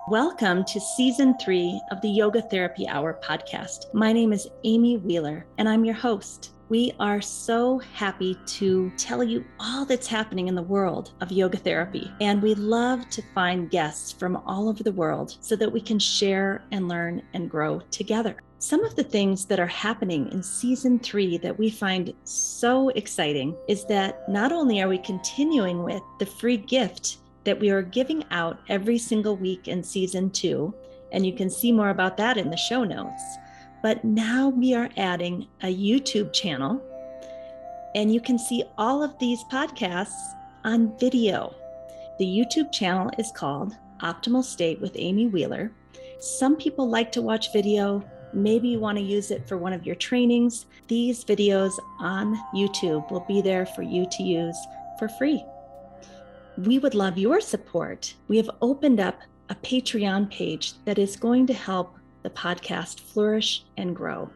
Welcome to Season 3 of the Yoga Therapy Hour podcast. My name is Amy Wheeler, and I'm your host. We are so happy to tell you all that's happening in the world of yoga therapy, and we love to find guests from all over the world so that we can share and learn and grow together. Some of the things that are happening in Season 3 that we find so exciting is that not only are we continuing with the free gift that we are giving out every single week in Season 2, and you can see more about that in the show notes. But now we are adding a YouTube channel, and you can see all of these podcasts on video. The YouTube channel is called Optimal State with Amy Wheeler. Some people like to watch video. Maybe you want to use it for one of your trainings. These videos on YouTube will be there for you to use for free. We would love your support. We have opened up a Patreon page that is going to help the podcast flourish and grow.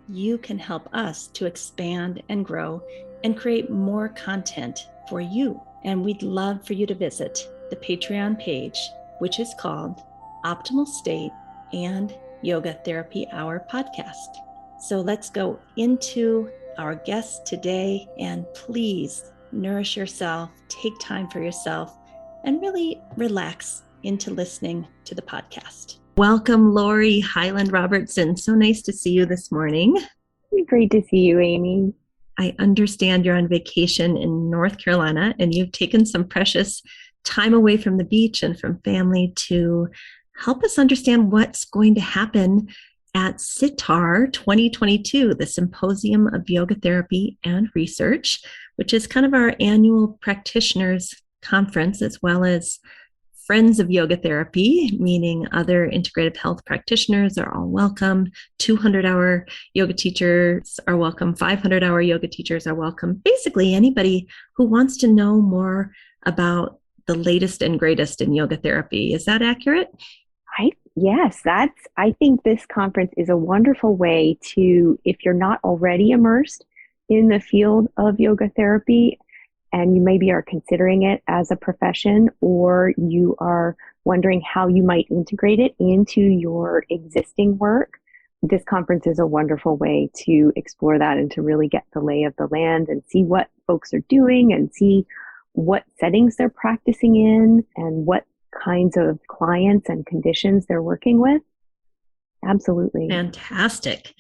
You can help us to expand and grow and create more content for you. And we'd love for you to visit the Patreon page, which is called Optimal State and Yoga Therapy Hour podcast. So let's go into our guest today, and please nourish yourself, take time for yourself, and really relax into listening to the podcast. Welcome, Lori Highland Robertson. So nice to see you this morning. Great to see you, Amy. I understand you're on vacation in North Carolina, and you've taken some precious time away from the beach and from family to help us understand what's going to happen at CITAR 2022, the Symposium of Yoga Therapy and Research, which is kind of our annual practitioners conference, as well as Friends of Yoga Therapy, meaning other integrative health practitioners are all welcome. 200-hour yoga teachers are welcome. 500-hour yoga teachers are welcome. Basically, anybody who wants to know more about the latest and greatest in yoga therapy. Is that accurate? Yes, I think this conference is a wonderful way to, if you're not already immersed in the field of yoga therapy, and you maybe are considering it as a profession, or you are wondering how you might integrate it into your existing work, this conference is a wonderful way to explore that and to really get the lay of the land and see what folks are doing and see what settings they're practicing in and what kinds of clients and conditions they're working with. Absolutely. Fantastic.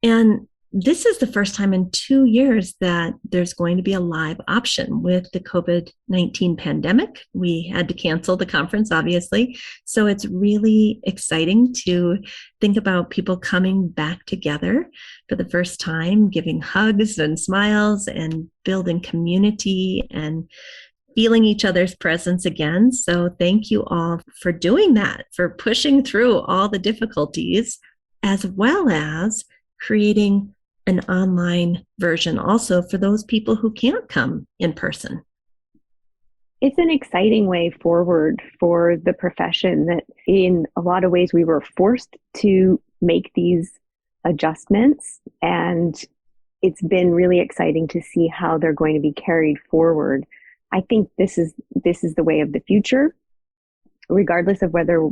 And this is the first time in 2 years that there's going to be a live option with the COVID-19 pandemic. We had to cancel the conference, obviously. So it's really exciting to think about people coming back together for the first time, giving hugs and smiles and building community and feeling each other's presence again. So thank you all for doing that, for pushing through all the difficulties, as well as creating an online version also for those people who can't come in person. It's an exciting way forward for the profession that in a lot of ways we were forced to make these adjustments, and it's been really exciting to see how they're going to be carried forward. I think this is the way of the future, regardless of whether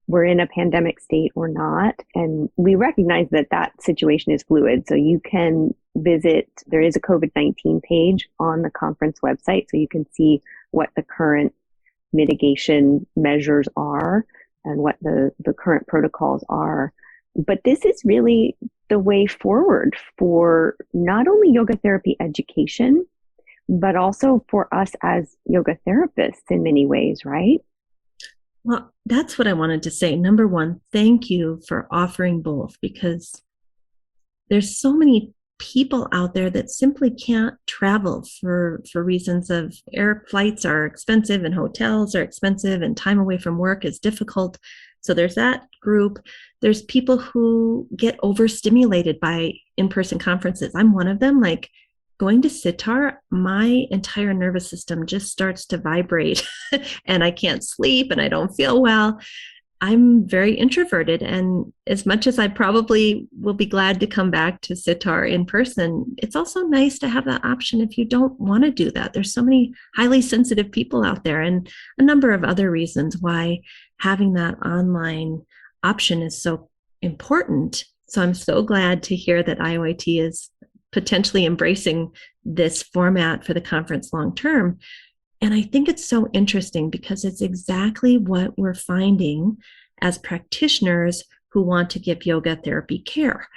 we're in a pandemic state or not. And we recognize that situation is fluid. So you can visit, there is a COVID-19 page on the conference website, so you can see what the current mitigation measures are and what the current protocols are. But this is really the way forward for not only yoga therapy education, but also for us as yoga therapists in many ways, right? Well, that's what I wanted to say. Number one, thank you for offering both, because there's so many people out there that simply can't travel for reasons of air flights are expensive and hotels are expensive and time away from work is difficult. So there's that group. There's people who get overstimulated by in-person conferences. I'm one of them. Like, going to CITAR, my entire nervous system just starts to vibrate and I can't sleep and I don't feel well. I'm very introverted. And as much as I probably will be glad to come back to sitar in person, it's also nice to have that option if you don't want to do that. There's so many highly sensitive people out there, and a number of other reasons why having that online option is so important. So I'm so glad to hear that IAYT is potentially embracing this format for the conference long term. And I think it's so interesting because it's exactly what we're finding as practitioners who want to give yoga therapy care.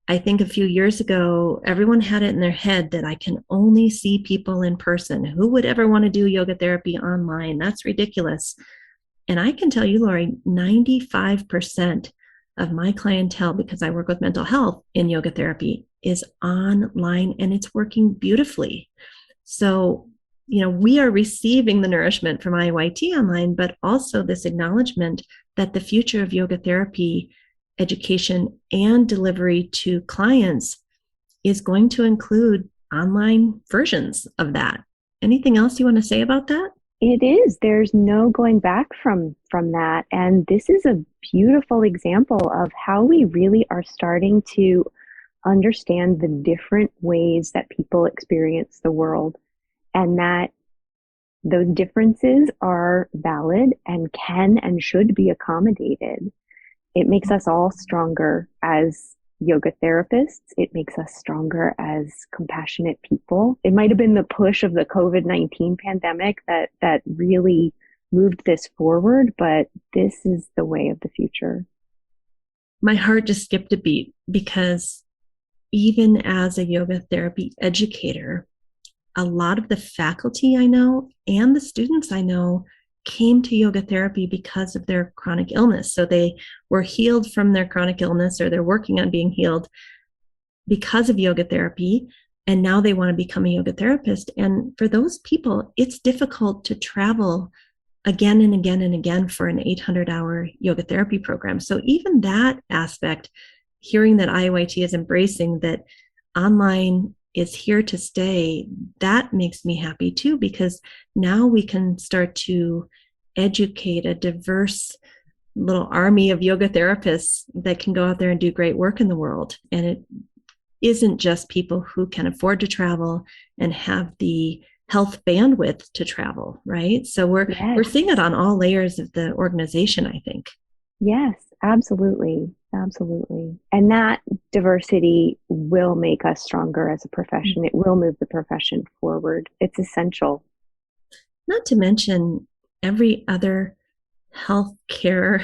I think a few years ago, everyone had it in their head that I can only see people in person. Who would ever want to do yoga therapy online? That's ridiculous. And I can tell you, Lori, 95% of my clientele, because I work with mental health in yoga therapy, is online, and it's working beautifully. So we are receiving the nourishment from IAYT online, but also this acknowledgement that the future of yoga therapy education and delivery to clients is going to include online versions of that. Anything else you want to say about that? It is. There's no going back from that. And this is a beautiful example of how we really are starting to understand the different ways that people experience the world, and that those differences are valid and can and should be accommodated. It makes us all stronger as yoga therapists. It makes us stronger as compassionate people. It might have been the push of the COVID-19 pandemic that really moved this forward, but this is the way of the future. My heart just skipped a beat because even as a yoga therapy educator, a lot of the faculty I know and the students I know came to yoga therapy because of their chronic illness. So they were healed from their chronic illness, or they're working on being healed because of yoga therapy. And now they want to become a yoga therapist. And for those people, it's difficult to travel again and again and again for an 800-hour yoga therapy program. So even that aspect, hearing that IAYT is embracing that online is here to stay, that makes me happy too, because now we can start to educate a diverse little army of yoga therapists that can go out there and do great work in the world. And it isn't just people who can afford to travel and have the health bandwidth to travel, right? So we're seeing it on all layers of the organization, I think. Yes, absolutely. Absolutely. And that diversity will make us stronger as a profession. It will move the profession forward. It's essential. Not to mention, every other healthcare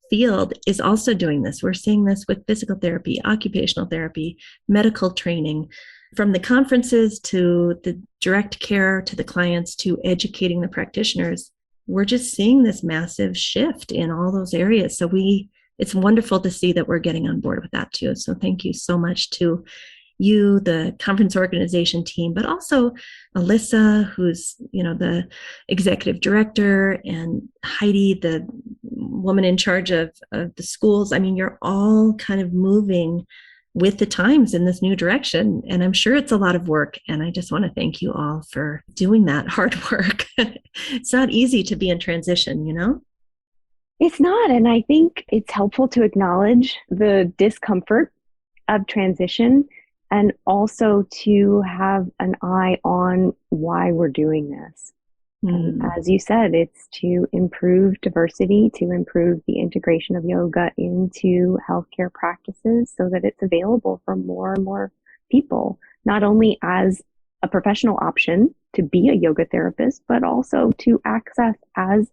field is also doing this. We're seeing this with physical therapy, occupational therapy, medical training, from the conferences to the direct care to the clients to educating the practitioners. We're just seeing this massive shift in all those areas. So it's wonderful to see that we're getting on board with that too. So thank you so much to you, the conference organization team, but also Alyssa, who's, the executive director, and Heidi, the woman in charge of the schools. I mean, you're all kind of moving with the times in this new direction. And I'm sure it's a lot of work. And I just want to thank you all for doing that hard work. It's not easy to be in transition, It's not. And I think it's helpful to acknowledge the discomfort of transition, and also to have an eye on why we're doing this. And as you said, it's to improve diversity, to improve the integration of yoga into healthcare practices so that it's available for more and more people, not only as a professional option to be a yoga therapist, but also to access as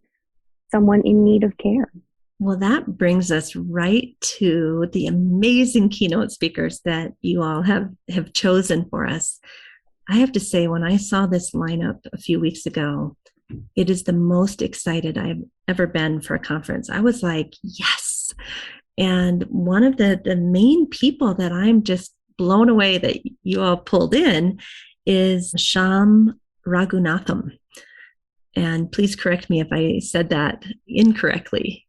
someone in need of care. Well, that brings us right to the amazing keynote speakers that you all have chosen for us. I have to say, when I saw this lineup a few weeks ago, it is the most excited I've ever been for a conference. I was like, yes. And one of the main people that I'm just blown away that you all pulled in is Sham Ragunatham. And please correct me if I said that incorrectly.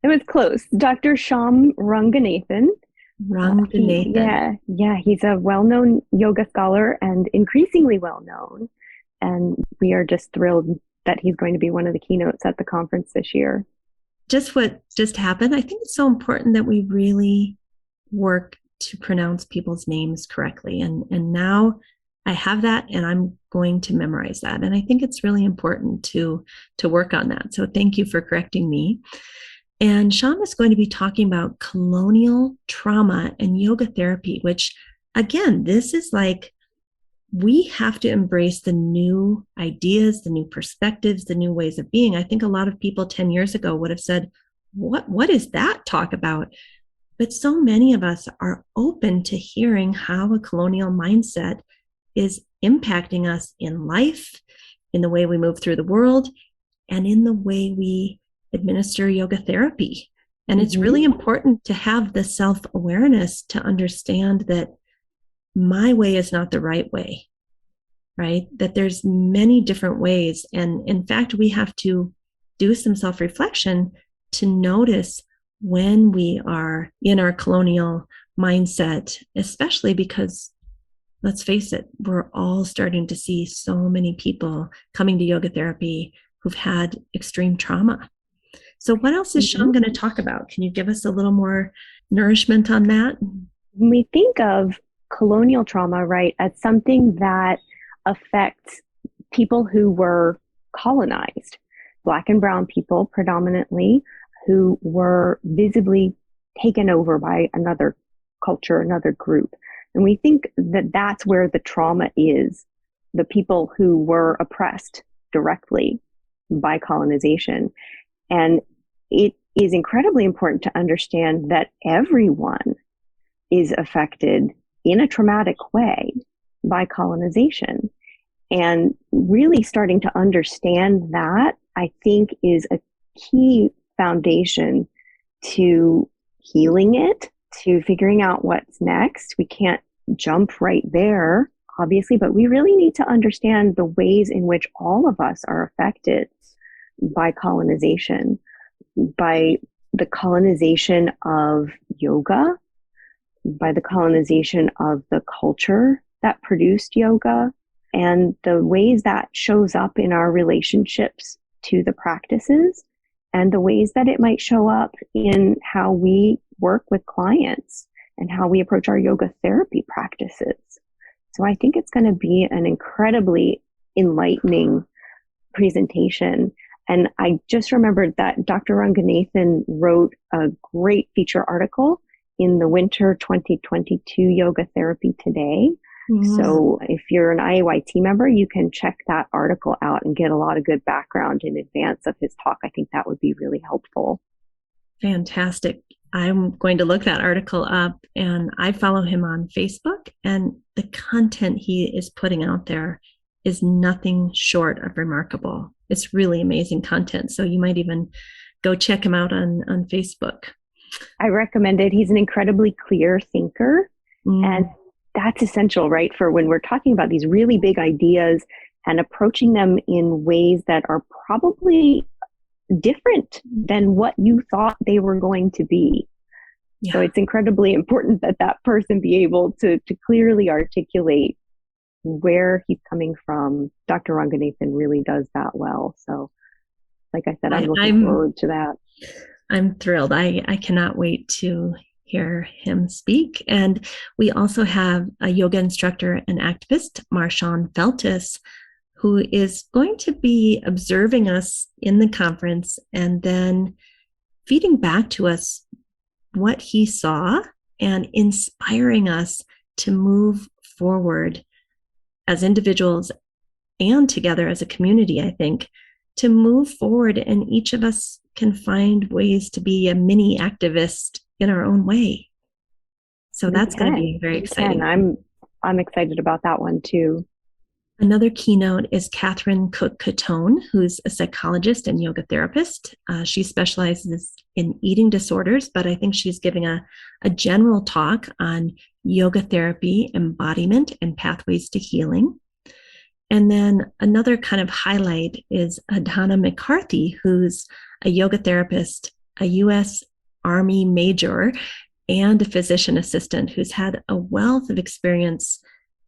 It was close. Dr. Sham Ranganathan. Yeah, he's a well-known yoga scholar and increasingly well-known. And we are just thrilled that he's going to be one of the keynotes at the conference this year. just what just happened, I think it's so important that we really work to pronounce people's names correctly. And now I have that and I'm going to memorize that. And I think it's really important to work on that. So thank you for correcting me. And Sham is going to be talking about colonial trauma and yoga therapy, which again, this is like we have to embrace the new ideas, the new perspectives, the new ways of being. I think a lot of people 10 years ago would have said, what is that talk about? But so many of us are open to hearing how a colonial mindset is impacting us in life, in the way we move through the world, and in the way we administer yoga therapy. And it's really important to have the self-awareness to understand that my way is not the right way, right? That there's many different ways. And in fact, we have to do some self-reflection to notice when we are in our colonial mindset, especially because, let's face it, we're all starting to see so many people coming to yoga therapy who've had extreme trauma. So what else is Sham going to talk about? Can you give us a little more nourishment on that? When we think of colonial trauma, right, as something that affects people who were colonized, Black and brown people predominantly, who were visibly taken over by another culture, another group. And we think that that's where the trauma is, the people who were oppressed directly by colonization. And it is incredibly important to understand that everyone is affected in a traumatic way by colonization. And really starting to understand that, I think, is a key foundation to healing it, to figuring out what's next. We can't jump right there, obviously, but we really need to understand the ways in which all of us are affected by colonization, by the colonization of yoga, by the colonization of the culture that produced yoga, and the ways that shows up in our relationships to the practices, and the ways that it might show up in how we work with clients and how we approach our yoga therapy practices. So I think it's going to be an incredibly enlightening presentation. And I just remembered that Dr. Ranganathan wrote a great feature article in the Winter 2022 Yoga Therapy Today. So if you're an IAYT member, you can check that article out and get a lot of good background in advance of his talk. I think that would be really helpful. Fantastic. I'm going to look that article up, and I follow him on Facebook, and the content he is putting out there is nothing short of remarkable. It's really amazing content. So you might even go check him out on Facebook. I recommend it. He's an incredibly clear thinker, and that's essential, right? For when we're talking about these really big ideas and approaching them in ways that are probably different than what you thought they were going to be. Yeah. So it's incredibly important that that person be able to clearly articulate where he's coming from. Dr. Ranganathan really does that well. So like I said, I'm looking forward to that. I'm thrilled. I cannot wait to hear him speak. And we also have a yoga instructor and activist, Marshawn Feltis, who is going to be observing us in the conference and then feeding back to us what he saw and inspiring us to move forward as individuals and together as a community, I think, to move forward. And each of us can find ways to be a mini activist in our own way. So that's going to be very exciting. I'm excited about that one too. Another keynote is Catherine Cook-Catone, who's a psychologist and yoga therapist. She specializes in eating disorders, but I think she's giving a general talk on yoga therapy, embodiment, and pathways to healing. And then another kind of highlight is Adhana McCarthy, who's a yoga therapist, a U.S. Army major, and a physician assistant who's had a wealth of experience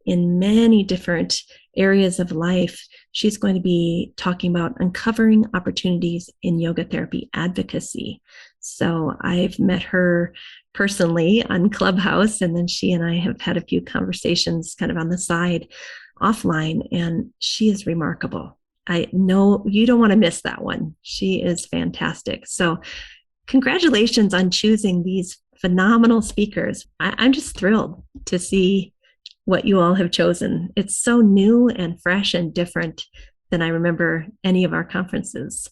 in many different areas of life. She's going to be talking about uncovering opportunities in yoga therapy advocacy. So I've met her personally on Clubhouse, and then she and I have had a few conversations kind of on the side offline, and she is remarkable. I know you don't want to miss that one. She is fantastic. So congratulations on choosing these phenomenal speakers. I'm just thrilled to see what you all have chosen. It's so new and fresh and different than I remember any of our conferences.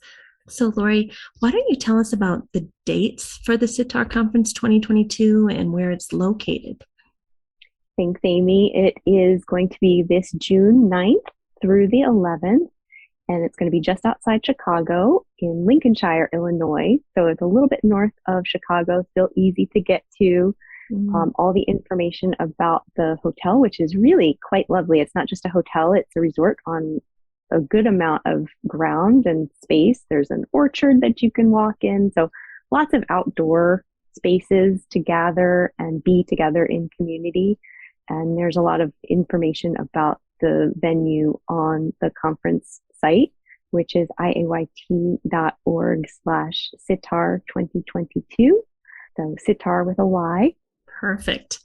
So Lori, why don't you tell us about the dates for the Sitar Conference 2022 and where it's located? Thanks, Amy. It is going to be this June 9th through the 11th, and it's going to be just outside Chicago in Lincolnshire, Illinois. So it's a little bit north of Chicago, still easy to get to. All the information about the hotel, which is really quite lovely. It's not just a hotel, it's a resort on a good amount of ground and space. There's an orchard that you can walk in. So lots of outdoor spaces to gather and be together in community. And there's a lot of information about the venue on the conference site, which is iayt.org/sitar2022. So sitar with a Y. Perfect.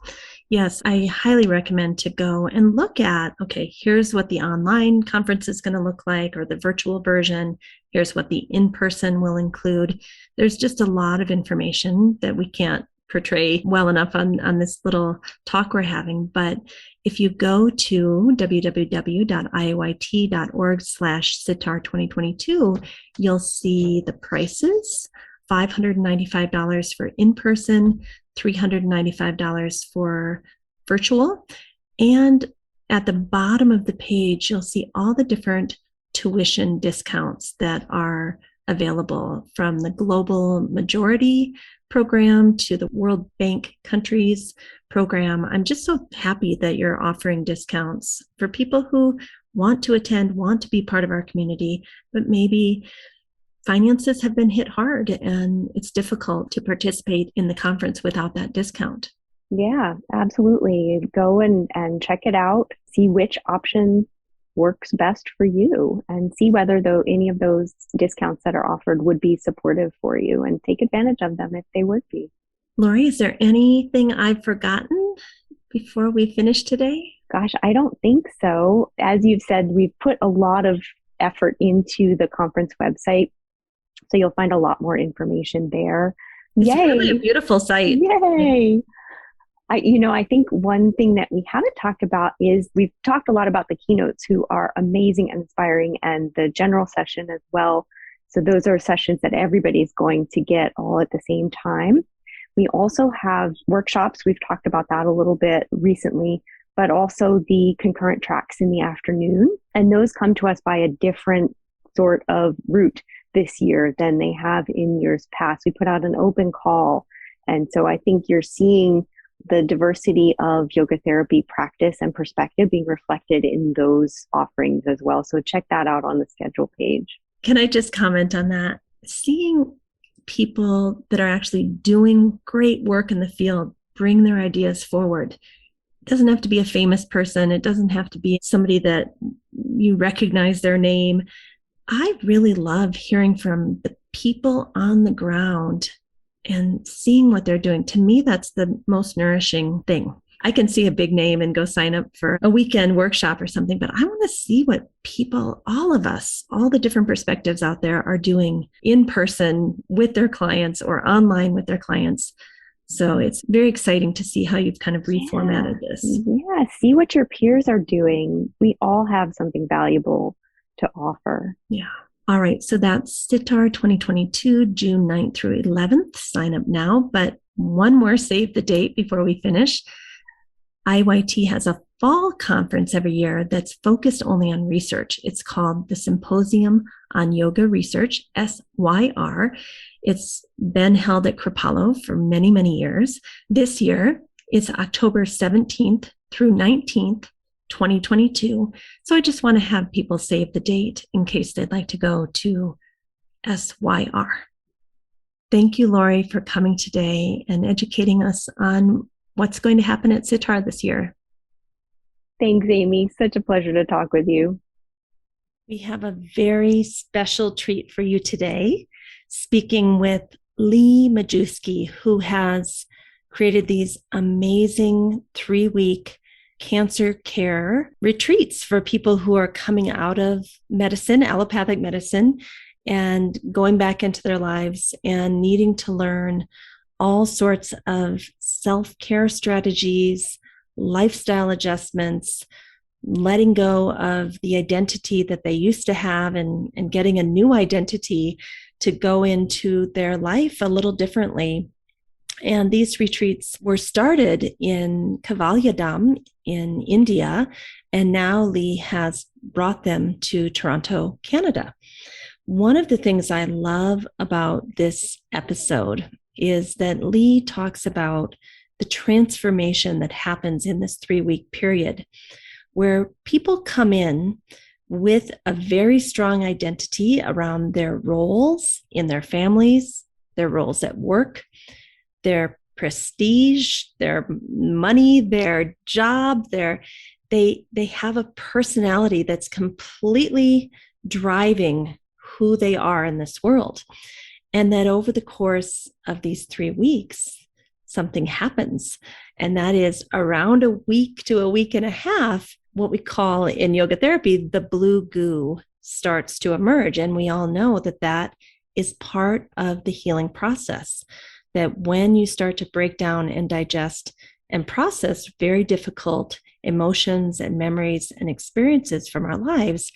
Yes, I highly recommend to go and look at, okay, here's what the online conference is going to look like, or the virtual version. Here's what the in-person will include. There's just a lot of information that we can't portray well enough on this little talk we're having. But if you go to www.iayt.org/sitar2022, you'll see the prices. $595 for in-person, $395 for virtual. And at the bottom of the page, you'll see all the different tuition discounts that are available, from the Global Majority program to the World Bank countries program. I'm just so happy that you're offering discounts for people who want to attend, want to be part of our community, but maybe finances have been hit hard and it's difficult to participate in the conference without that discount. Yeah, absolutely. Go and check it out, see which option works best for you, and see whether any of those discounts that are offered would be supportive for you, and take advantage of them if they would be. Lori, is there anything I've forgotten before we finish today? Gosh, I don't think so. As you've said, we've put a lot of effort into the conference website, so you'll find a lot more information there. It's really a beautiful site. Yay! I think one thing that we haven't talked about is we've talked a lot about the keynotes, who are amazing and inspiring, and the general session as well. So those are sessions that everybody's going to get all at the same time. We also have workshops. We've talked about that a little bit recently, but also the concurrent tracks in the afternoon. And those come to us by a different sort of route this year than they have in years past. We put out an open call. And so I think you're seeing the diversity of yoga therapy practice and perspective being reflected in those offerings as well. So check that out on the schedule page. Can I just comment on that? Seeing people that are actually doing great work in the field bring their ideas forward. It doesn't have to be a famous person. It doesn't have to be somebody that you recognize their name. I really love hearing from the people on the ground and seeing what they're doing. To me, that's the most nourishing thing. I can see a big name and go sign up for a weekend workshop or something, but I want to see what people, all of us, all the different perspectives out there are doing in person with their clients or online with their clients. So it's very exciting to see how you've kind of reformatted this. Yeah, see what your peers are doing. We all have something valuable to offer. Yeah. All right. So that's Sitar 2022, June 9th through 11th. Sign up now. But one more, save the date before we finish. IAYT has a fall conference every year that's focused only on research. It's called the Symposium on Yoga Research, SYR. It's been held at Kripalu for many, many years. This year, it's October 17th through 19th, 2022. So I just want to have people save the date in case they'd like to go to SYR. Thank you, Lori, for coming today and educating us on what's going to happen at Sitar this year. Thanks, Amy. Such a pleasure to talk with you. We have a very special treat for you today, speaking with Lee Majewski, who has created these amazing 3-week cancer care retreats for people who are coming out of medicine, allopathic medicine, and going back into their lives and needing to learn all sorts of self-care strategies, lifestyle adjustments, letting go of the identity that they used to have and getting a new identity to go into their life a little differently. And these retreats were started in Kaivalyadam in India, and now Lee has brought them to Toronto, Canada. One of the things I love about this episode is that Lee talks about the transformation that happens in this 3-week period, where people come in with a very strong identity around their roles in their families, their roles at work, their prestige, their money, their job, they have a personality that's completely driving who they are in this world. And that over the course of these 3 weeks, something happens. And that is around a week to a week and a half, what we call in yoga therapy, the blue goo starts to emerge. And we all know that that is part of the healing process. That when you start to break down and digest and process very difficult emotions and memories and experiences from our lives,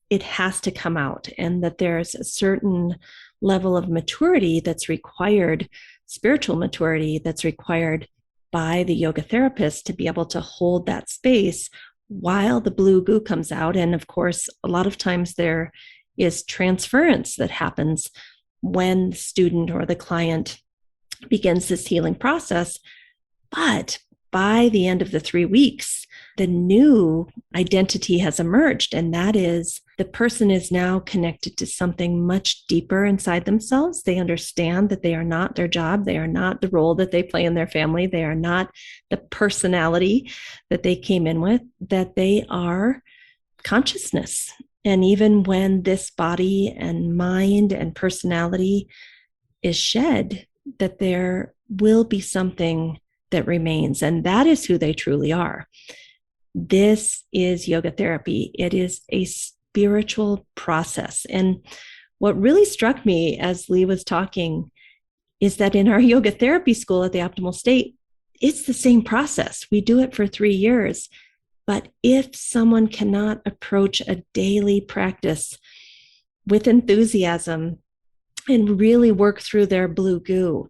it has to come out. And that there's a certain level of maturity that's required, spiritual maturity that's required by the yoga therapist to be able to hold that space while the blue goo comes out. And of course, a lot of times there is transference that happens when the student or the client begins this healing process. But by the end of the 3 weeks, the new identity has emerged, and that is the person is now connected to something much deeper inside themselves. They understand that they are not their job. They are not the role that they play in their family. They are not the personality that they came in with, that they are consciousness. And even when this body and mind and personality is shed, that there will be something that remains, and that is who they truly are. This is yoga therapy. It is a spiritual process. And what really struck me as Lee was talking is that in our yoga therapy school at the Optimal State, it's the same process. We do it for 3 years. But if someone cannot approach a daily practice with enthusiasm and really work through their blue goo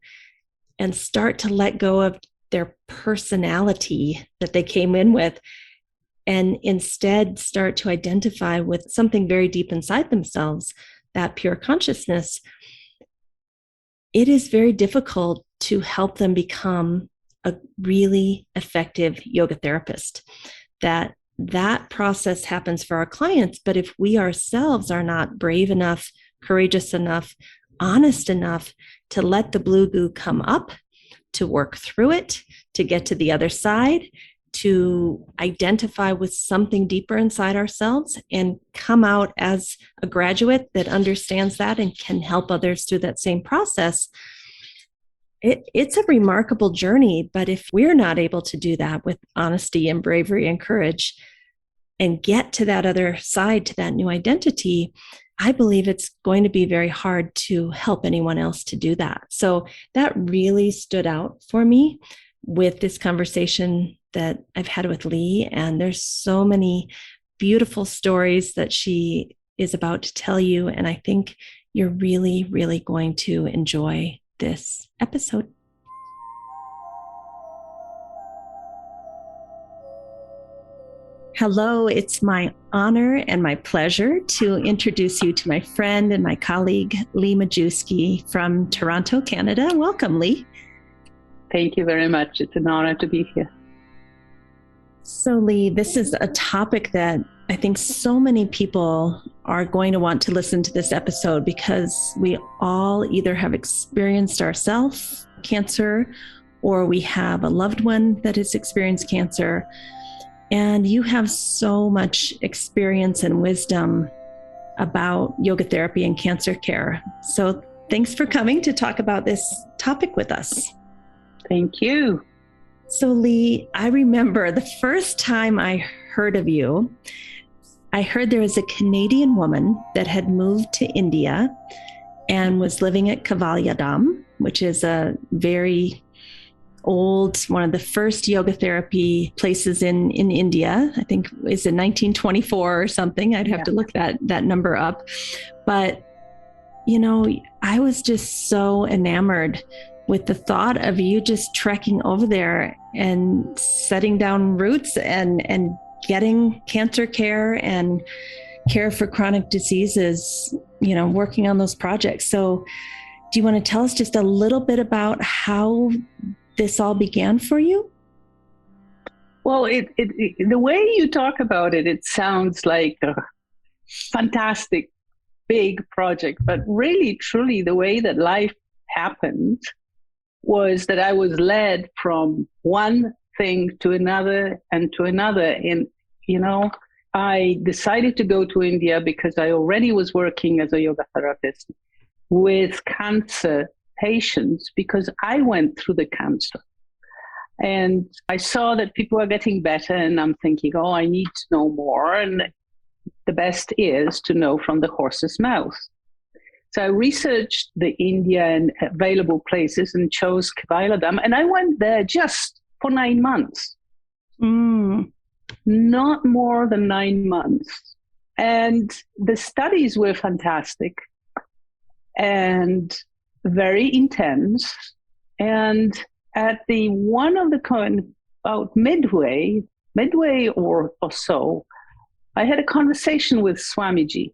and start to let go of their personality that they came in with, and instead start to identify with something very deep inside themselves, that pure consciousness, it is very difficult to help them become a really effective yoga therapist. That process happens for our clients, but if we ourselves are not brave enough, courageous enough, honest enough to let the blue goo come up, to work through it, to get to the other side, to identify with something deeper inside ourselves and come out as a graduate that understands that and can help others through that same process, it's a remarkable journey. But if we're not able to do that with honesty and bravery and courage and get to that other side, to that new identity, I believe it's going to be very hard to help anyone else to do that. So that really stood out for me with this conversation that I've had with Lee. And there's so many beautiful stories that she is about to tell you. And I think you're really, really going to enjoy this episode. Hello, it's my honor and my pleasure to introduce you to my friend and my colleague, Lee Majewski from Toronto, Canada. Welcome, Lee. Thank you very much. It's an honor to be here. So, Lee, this is a topic that I think so many people are going to want to listen to this episode because we all either have experienced ourselves cancer or we have a loved one that has experienced cancer. And you have so much experience and wisdom about yoga therapy and cancer care. So thanks for coming to talk about this topic with us. Thank you. So Lee, I remember the first time I heard of you, I heard there was a Canadian woman that had moved to India and was living at Kaivalyadam, which is a very old, one of the first yoga therapy places in India. I think it's in 1924 or something. I'd have to look that number up. But, you know, I was just so enamored with the thought of you just trekking over there and setting down roots and getting cancer care and care for chronic diseases, you know, working on those projects. So do you want to tell us just a little bit about how this all began for you? Well, the way you talk about it, it sounds like a fantastic, big project. But really, truly, the way that life happened was that I was led from one thing to another and to another. And, you know, I decided to go to India because I already was working as a yoga therapist with cancer patients because I went through the cancer. And I saw that people are getting better, and I'm thinking, oh, I need to know more. And the best is to know from the horse's mouth. So I researched the India and available places and chose Kaivalyadam, and I went there just for 9 months. Not more than 9 months. And the studies were fantastic and very intense. And at the one of the about midway or so, I had a conversation with Swamiji,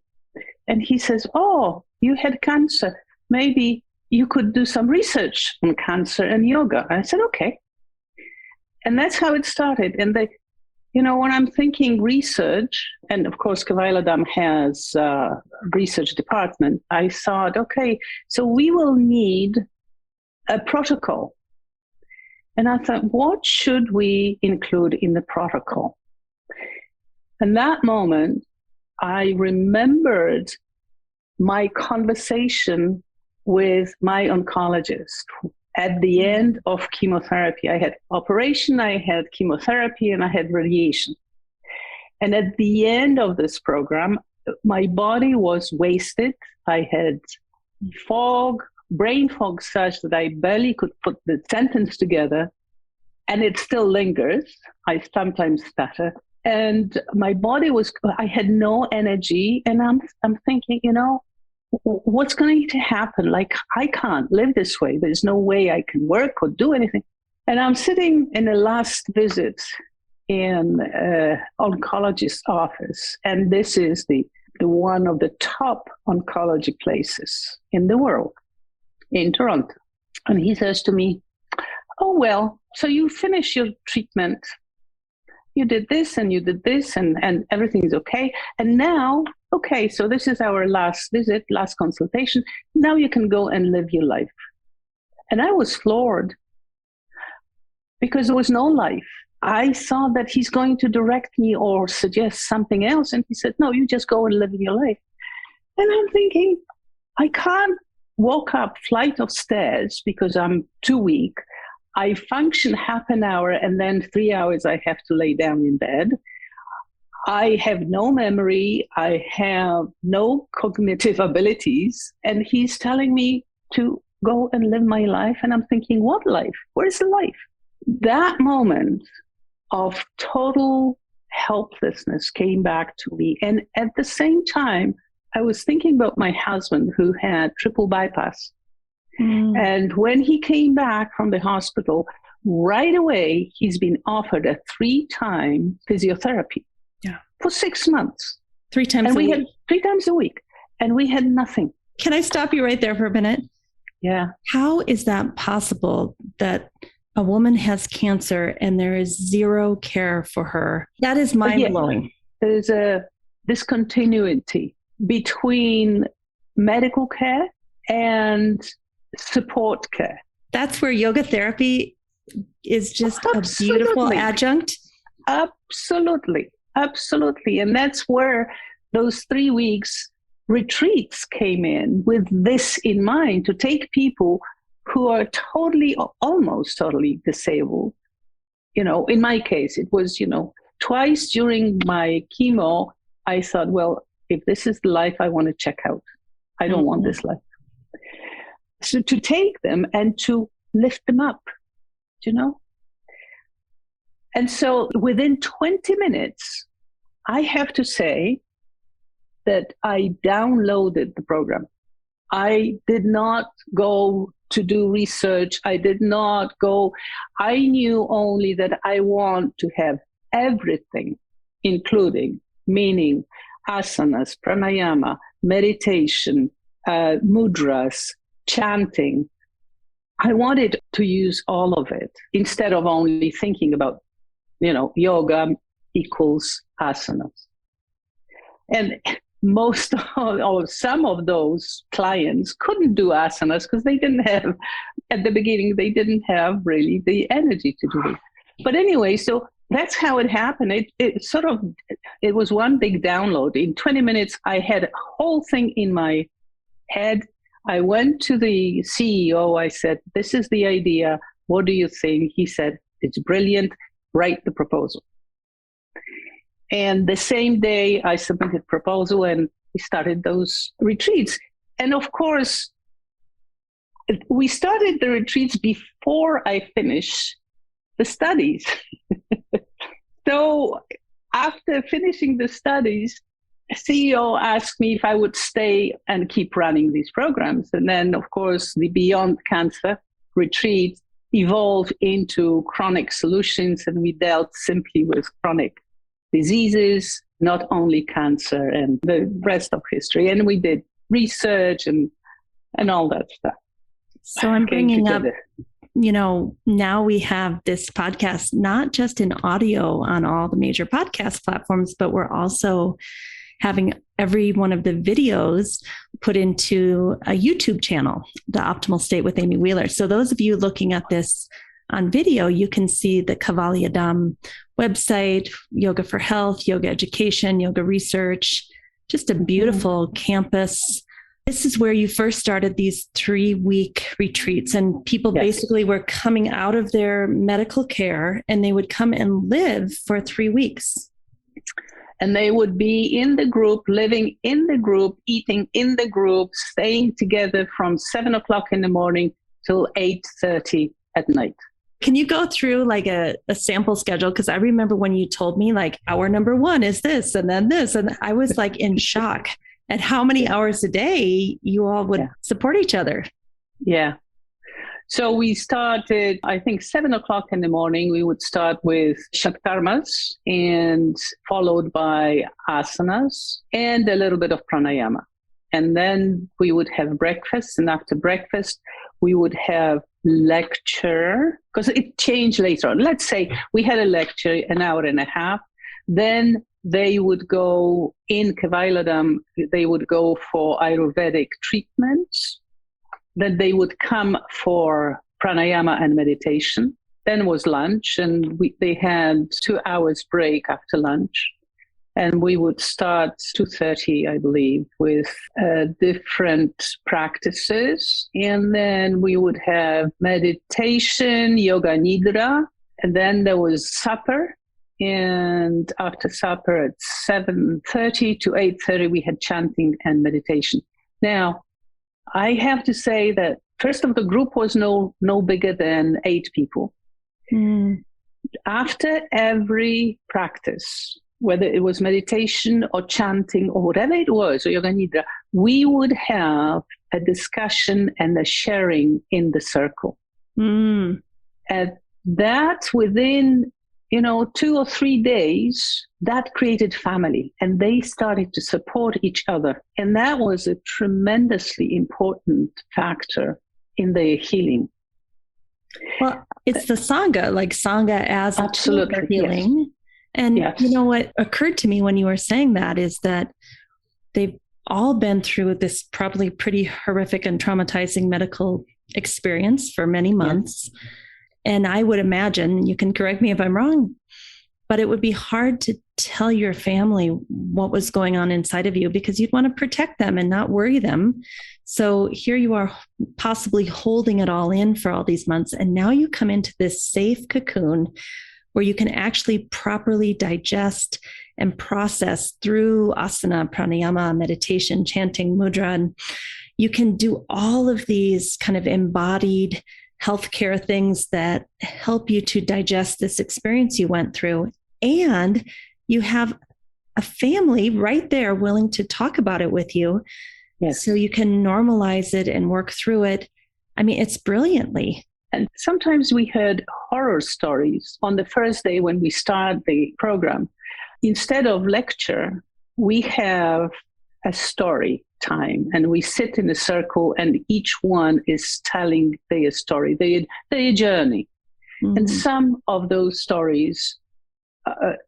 and he says, "Oh, you had cancer. Maybe you could do some research on cancer and yoga." I said, "Okay," and that's how it started. And you know, when I'm thinking research, and of course, Kaivalyadam has a research department, I thought, okay, so we will need a protocol. And I thought, what should we include in the protocol? And that moment, I remembered my conversation with my oncologist at the end of chemotherapy. I had operation, I had chemotherapy, and I had radiation. And at the end of this program, my body was wasted. I had brain fog such that I barely could put the sentence together, and it still lingers. I sometimes stutter. And my body I had no energy, and I'm thinking, you know, what's going to happen? Like, I can't live this way. There's no way I can work or do anything. And I'm sitting in the last visit in an oncologist's office, and this is the one of the top oncology places in the world, in Toronto. And he says to me, "Oh, well, so you finished your treatment. You did this and you did this, and everything's okay. And now, okay, so this is our last visit, last consultation. Now you can go and live your life." And I was floored because there was no life. I thought that he's going to direct me or suggest something else. And he said, "No, you just go and live your life." And I'm thinking, I can't walk up flight of stairs because I'm too weak. I function half an hour, and then 3 hours I have to lay down in bed. I have no memory. I have no cognitive abilities. And he's telling me to go and live my life. And I'm thinking, what life? Where's the life? That moment of total helplessness came back to me. And at the same time, I was thinking about my husband who had triple bypass. And when he came back from the hospital, right away, he's been offered a 3-time physiotherapy for 6 months. 3 times a week. 3 times a week. And we had nothing. Can I stop you right there for a minute? Yeah. How is that possible that a woman has cancer and there is zero care for her? That is mind-blowing. There's a discontinuity between medical care and support care. That's where yoga therapy is just a beautiful adjunct. Absolutely. Absolutely. And that's where those 3 weeks retreats came in, with this in mind, to take people who are totally, almost totally disabled. In my case, it was, twice during my chemo, I thought, well, if this is the life I want to check out, I don't want this life. So to take them and to lift them up, And so within 20 minutes, I have to say that I downloaded the program. I did not go to do research. I knew only that I want to have everything, including, meaning asanas, pranayama, meditation, mudras, chanting. I wanted to use all of it instead of only thinking about, yoga equals asanas. And some of those clients couldn't do asanas because they didn't have, at the beginning, they didn't have really the energy to do it. But anyway, so that's how it happened. It was one big download. In 20 minutes, I had a whole thing in my head. I went to the CEO. I said, this is the idea. What do you think? He said, it's brilliant. Write the proposal. And the same day I submitted proposal and we started those retreats. And of course, we started the retreats before I finished the studies. So after finishing the studies, CEO asked me if I would stay and keep running these programs. And then, of course, the Beyond Cancer retreat evolved into chronic solutions, and we dealt simply with chronic diseases, not only cancer, and the rest of history. And we did research and all that stuff. So I'm bringing up, now we have this podcast, not just in audio on all the major podcast platforms, but we're also having every one of the videos put into a YouTube channel, The Optimal State with Amy Wheeler. So those of you looking at this on video, you can see the Kaivalyadam website, Yoga for Health, yoga education, yoga research, just a beautiful campus. This is where you first started these 3-week retreats, and people basically were coming out of their medical care and they would come and live for 3 weeks. And they would be in the group, living in the group, eating in the group, staying together from 7 o'clock in the morning till 8:30 at night. Can you go through like a sample schedule? Because I remember when you told me like hour number 1 is this and then this, and I was like in shock at how many hours a day you all would support each other. Yeah. So we started, I think, 7 o'clock in the morning. We would start with shatkarmas and followed by asanas and a little bit of pranayama. And then we would have breakfast. And after breakfast, we would have lecture, because it changed later on. Let's say we had a lecture, an hour and a half. Then they would go in Kaivalyadam, they would go for Ayurvedic treatments. Then they would come for pranayama and meditation. Then was lunch, and they had 2 hours break after lunch. And we would start 2:30, I believe, with different practices. And then we would have meditation, yoga nidra. And then there was supper. And after supper at 7:30 to 8:30, we had chanting and meditation. Now, I have to say that first of the group was no bigger than 8 people. After every practice, whether it was meditation or chanting or whatever it was, or yoga nidra, we would have a discussion and a sharing in the circle. And that within 2 or 3 days, that created family, and they started to support each other. And that was a tremendously important factor in their healing. Well, it's the sangha, like sangha as a tool for healing. Yes. And what occurred to me when you were saying that is that they've all been through this probably pretty horrific and traumatizing medical experience for many months. And I would imagine, you can correct me if I'm wrong, but it would be hard to tell your family what was going on inside of you because you'd want to protect them and not worry them. So here you are possibly holding it all in for all these months. And now you come into this safe cocoon where you can actually properly digest and process through asana, pranayama, meditation, chanting, mudra. And you can do all of these kind of embodied healthcare things that help you to digest this experience you went through. And you have a family right there willing to talk about it with you. Yes. So you can normalize it and work through it. I mean, it's brilliantly. And sometimes we heard horror stories on the first day when we start the program. Instead of lecture, we have a story time and we sit in a circle and each one is telling their story, their journey. Mm-hmm. And some of those stories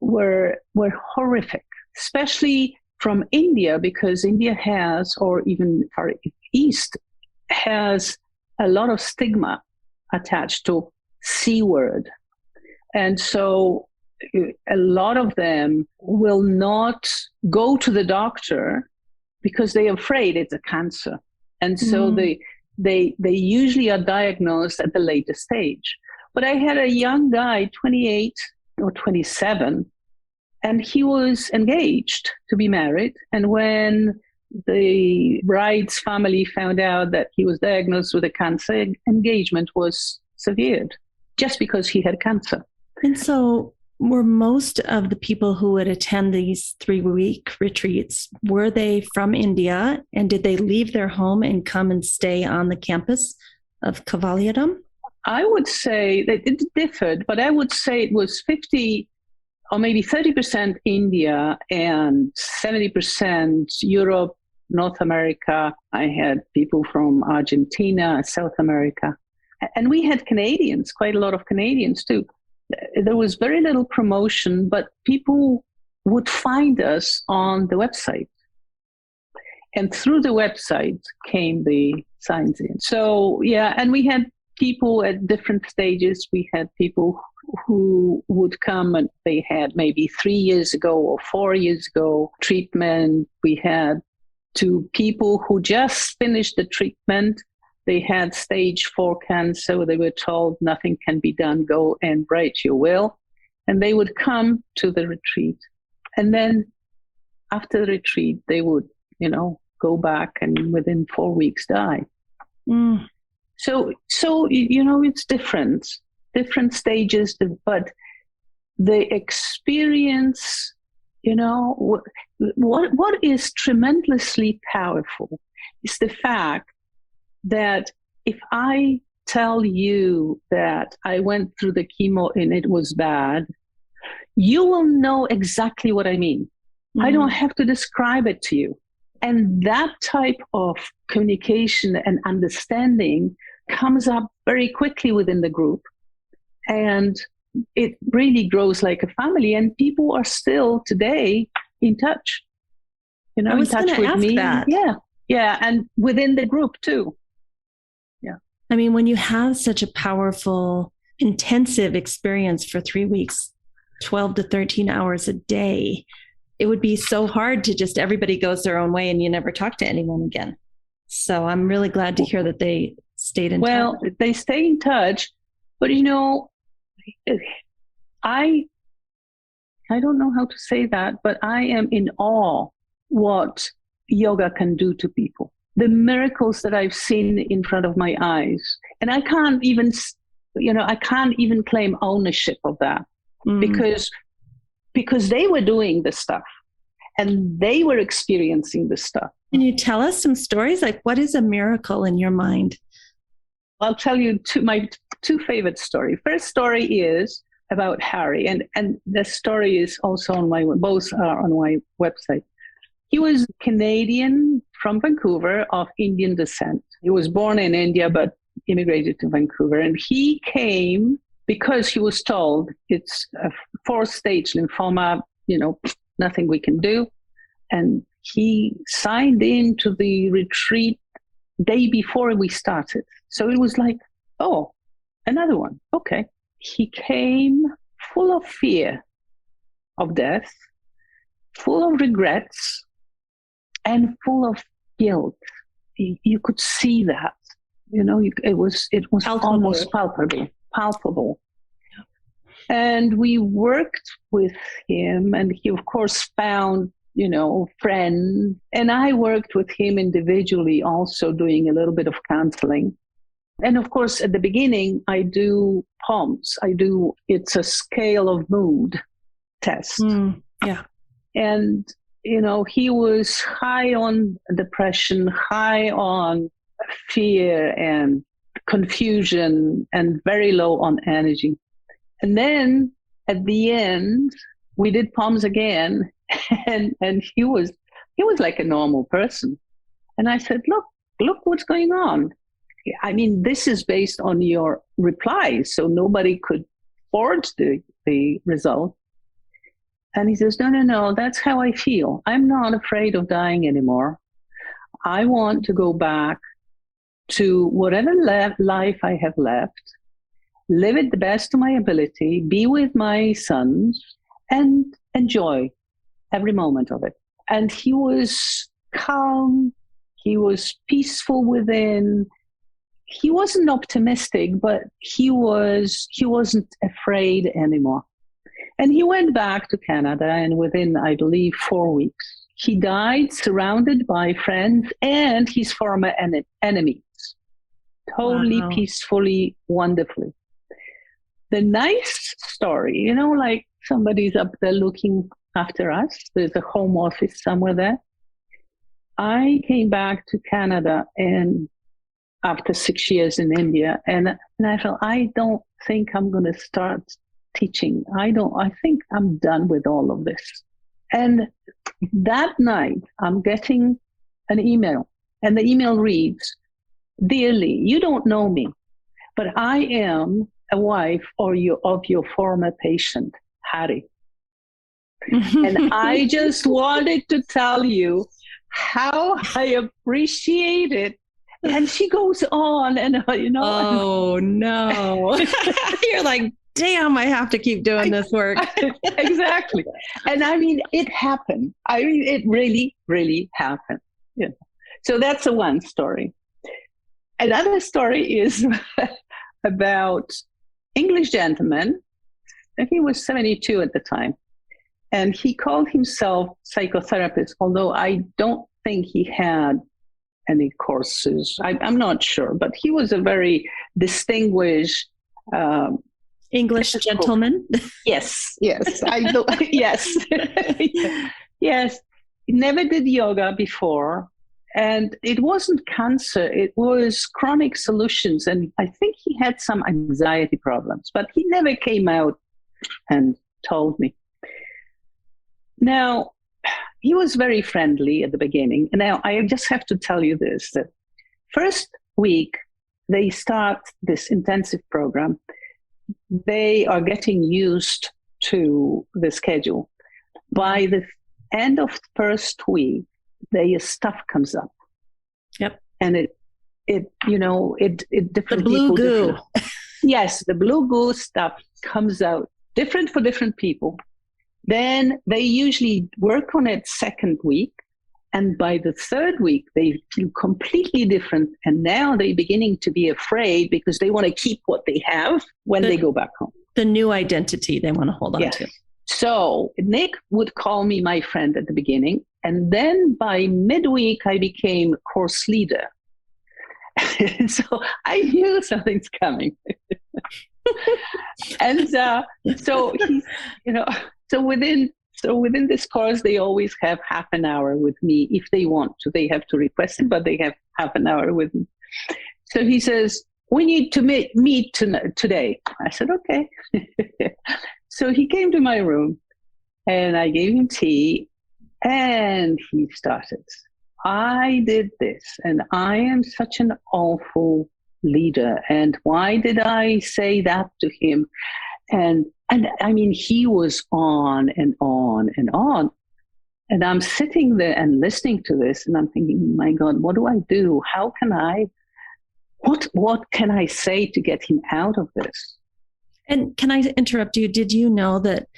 were horrific, especially from India, because India has, or even Far East, has a lot of stigma attached to C word. And so a lot of them will not go to the doctor because they're afraid it's a cancer. And so they usually are diagnosed at the later stage. But I had a young guy, 28 or 27, and he was engaged to be married. And when the bride's family found out that he was diagnosed with a cancer, engagement was severed just because he had cancer. And so were most of the people who would attend these 3-week retreats, were they from India? And did they leave their home and come and stay on the campus of Kaivalyadam? I would say that it differed, but I would say it was 50 or maybe 30% India and 70% Europe, North America. I had people from Argentina, South America. And we had Canadians, quite a lot of Canadians too. There was very little promotion, but people would find us on the website. And through the website came the signs in. So, yeah, and we had people at different stages. We had people who would come and they had maybe 3 years ago or 4 years ago treatment. We had 2 people who just finished the treatment. They had stage 4 cancer. They were told nothing can be done. Go and write your will. And they would come to the retreat. And then after the retreat, they would, go back and within 4 weeks die. Mm. So, it's different stages, but the experience, what is tremendously powerful is the fact that if I tell you that I went through the chemo and it was bad, you will know exactly what I mean. Mm-hmm. I don't have to describe it to you. And that type of communication and understanding comes up very quickly within the group. And it really grows like a family. And people are still today in touch, in touch with me. That. Yeah. And within the group too. Yeah. I mean, when you have such a powerful, intensive experience for 3 weeks, 12 to 13 hours a day, it would be so hard to just everybody goes their own way and you never talk to anyone again. So I'm really glad to hear that they stayed in touch. Well, they stay in touch, but I don't know how to say that, but I am in awe what yoga can do to people. The miracles that I've seen in front of my eyes. And I can't even, claim ownership of that because they were doing this stuff and they were experiencing this stuff. Can you tell us some stories? Like, what is a miracle in your mind? I'll tell you my 2 favorite stories. First story is about Harry, and the story is also both are on my website. He was Canadian from Vancouver of Indian descent. He was born in India, but immigrated to Vancouver. And he came because he was told it's a 4th-stage lymphoma, nothing we can do. And he signed into the retreat day before we started. So it was like, oh, another one. Okay. He came full of fear of death, full of regrets, and full of guilt. You could see that, it was Palpable. almost palpable. And we worked with him, and he, of course, found, friends. And I worked with him individually, also doing a little bit of counseling. And of course, at the beginning, I do POMS. It's a scale of mood test. Yeah. And, he was high on depression, high on fear and confusion, and very low on energy. And then at the end, we did POMS again, and he was like a normal person. And I said, look what's going on. I mean, this is based on your replies, so nobody could forge the result. And he says, no, that's how I feel. I'm not afraid of dying anymore. I want to go back to whatever life I have left, live it the best of my ability, be with my sons, and enjoy every moment of it. And he was calm. He was peaceful within. He wasn't optimistic, but he wasn't afraid anymore. And he went back to Canada, and within, I believe, 4 weeks, he died surrounded by friends and his former enemies. Totally peacefully, wonderfully. The nice story, like somebody's up there looking after us. There's a home office somewhere there. I came back to Canada and after 6 years in India, and I felt, I don't think I'm going to start teaching. I think I'm done with all of this. And that night, I'm getting an email, and the email reads, "Dearly, you don't know me, but I am a wife of your former patient, Harry." And I just wanted to tell you how I appreciate it. And she goes on, and Oh no! You're like, damn, I have to keep doing this work. Exactly. And I mean, it happened. I mean, it really, really happened. Yeah. So that's the one story. Another story is about English gentleman. He was 72 at the time. And he called himself psychotherapist, although I don't think he had any courses. I'm not sure, but he was a very distinguished English gentleman. Yes, I know. Yes, yes. He never did yoga before, and it wasn't cancer. It was chronic solutions, and I think he had some anxiety problems, but he never came out and told me. Now, he was very friendly at the beginning. And now I just have to tell you this, that first week they start this intensive program. They are getting used to the schedule. By the end of the first week, their stuff comes up. Yep. And it different the blue people, goo. Yes, the blue goo stuff comes out different for different people. Then they usually work on it second week. And by the third week, they feel completely different. And now they're beginning to be afraid because they want to keep what they have when they go back home. The new identity they want to hold on to. So Nick would call me my friend at the beginning. And then by midweek, I became course leader. So I knew something's coming. And so he's, so within this course, they always have half an hour with me if they want to. They have to request it, but they have half an hour with me. So he says, "We need to meet today." I said, "Okay." So he came to my room, and I gave him tea, and he started. "I did this, and I am such an awful leader, and why did I say that to him?" And I mean, he was on and on and on. And I'm sitting there and listening to this, and I'm thinking, my God, what do I do? How can what can I say to get him out of this? And can I interrupt you? Did you know that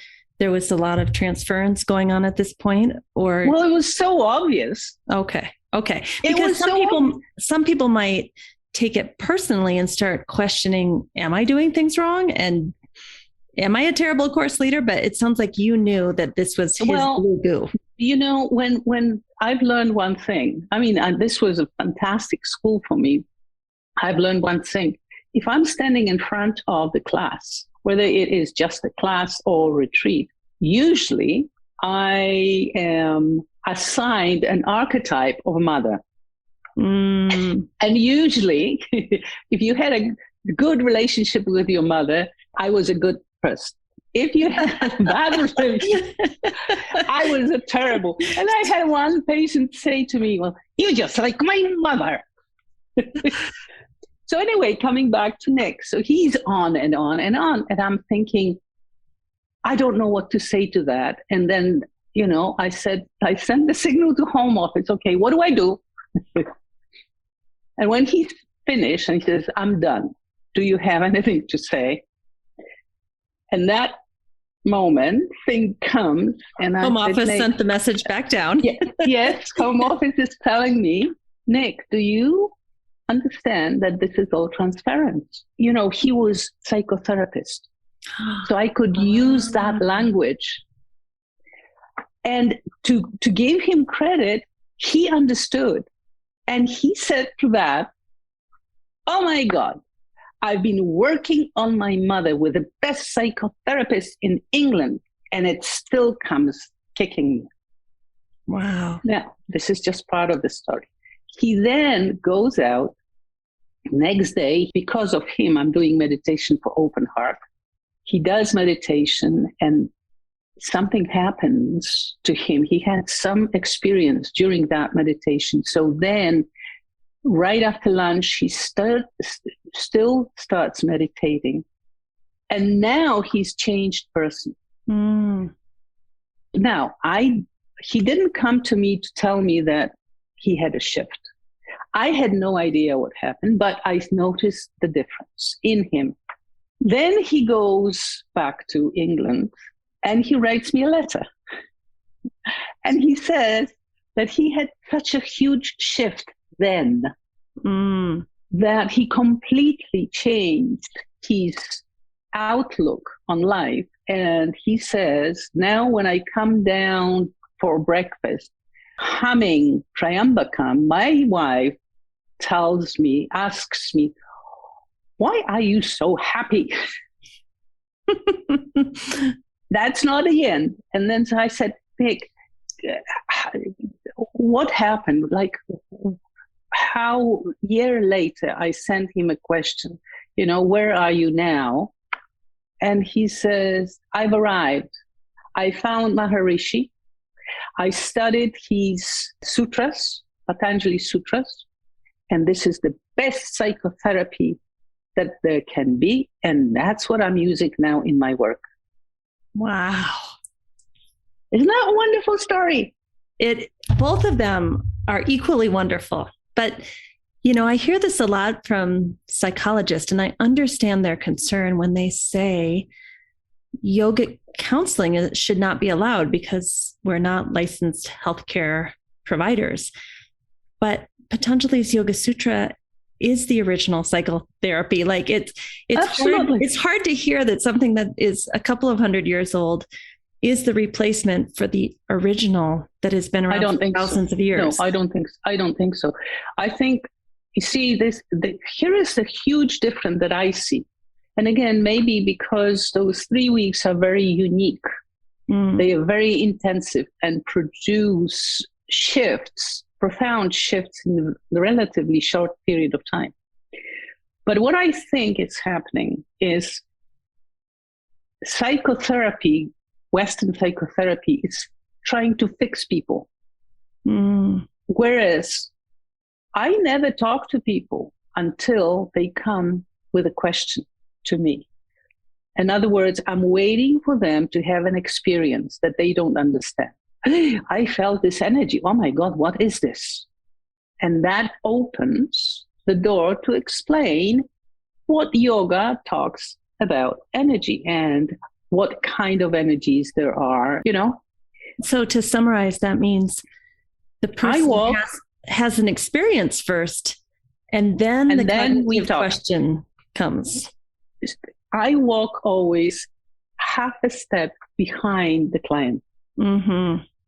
there was a lot of transference going on at this point, or? Well, it was so obvious. Okay. It was some people might take it personally and start questioning, am I doing things wrong? And am I a terrible course leader? But it sounds like you knew that this was his blue goo. You know, when I've learned one thing, I mean, this was a fantastic school for me. I've learned one thing. If I'm standing in front of the class, whether it is just a class or retreat, usually I am assigned an archetype of a mother. And usually, if you had a good relationship with your mother, I was a good person. If you had a bad relationship, I was a terrible. And I had one patient say to me, well, you're just like my mother. So anyway, coming back to Nick. So he's on and on and on. And I'm thinking, I don't know what to say to that. And then, you know, I sent the signal to home office. Okay, what do I do? And when he's finished and he says, I'm done. Do you have anything to say? And that moment, thing comes, and home office sent the message back down. Yes, home office is telling me, Nick, do you understand that this is all transparent? You know, he was psychotherapist, so I could use that language. And to give him credit, he understood, and he said to that, "Oh my God, I've been working on my mother with the best psychotherapist in England, and it still comes kicking me." Wow. Now, this is just part of the story. He then goes out next day. Because of him, I'm doing meditation for open heart. He does meditation, and something happens to him. He had some experience during that meditation. So then, right after lunch, he still starts meditating. And now he's changed person. Now, he didn't come to me to tell me that he had a shift. I had no idea what happened, but I noticed the difference in him. Then he goes back to England and he writes me a letter. And he says that he had such a huge shift then that he completely changed his outlook on life. And he says, now when I come down for breakfast, humming Triambakam, my wife asks me, why are you so happy? That's not the end. And then so I said, Nick, what happened? Like, how year later I sent him a question, you know, where are you now? And he says, I've arrived. I found Maharishi. I studied his sutras, Patanjali sutras, and this is the best psychotherapy that there can be. And that's what I'm using now in my work. Wow. Isn't that a wonderful story? Both of them are equally wonderful. But, you know, I hear this a lot from psychologists, and I understand their concern when they say yogic counseling should not be allowed because we're not licensed healthcare providers. But Patanjali's Yoga Sutra is the original psychotherapy. Like it's hard to hear that something that is a couple of 100 years old is the replacement for the original that has been around for thousands of years. No, I don't think so. I think, you see, here is the huge difference that I see. And again, maybe because those 3 weeks are very unique. They are very intensive and produce shifts, profound shifts in a relatively short period of time. But what I think is happening is psychotherapy, Western psychotherapy, is trying to fix people. Whereas I never talk to people until they come with a question to me. In other words, I'm waiting for them to have an experience that they don't understand. I felt this energy. Oh my God, what is this? And that opens the door to explain what yoga talks about energy and what kind of energies there are, So to summarize, that means the person walk, has an experience first, and then the cognitive question comes. I walk always half a step behind the client,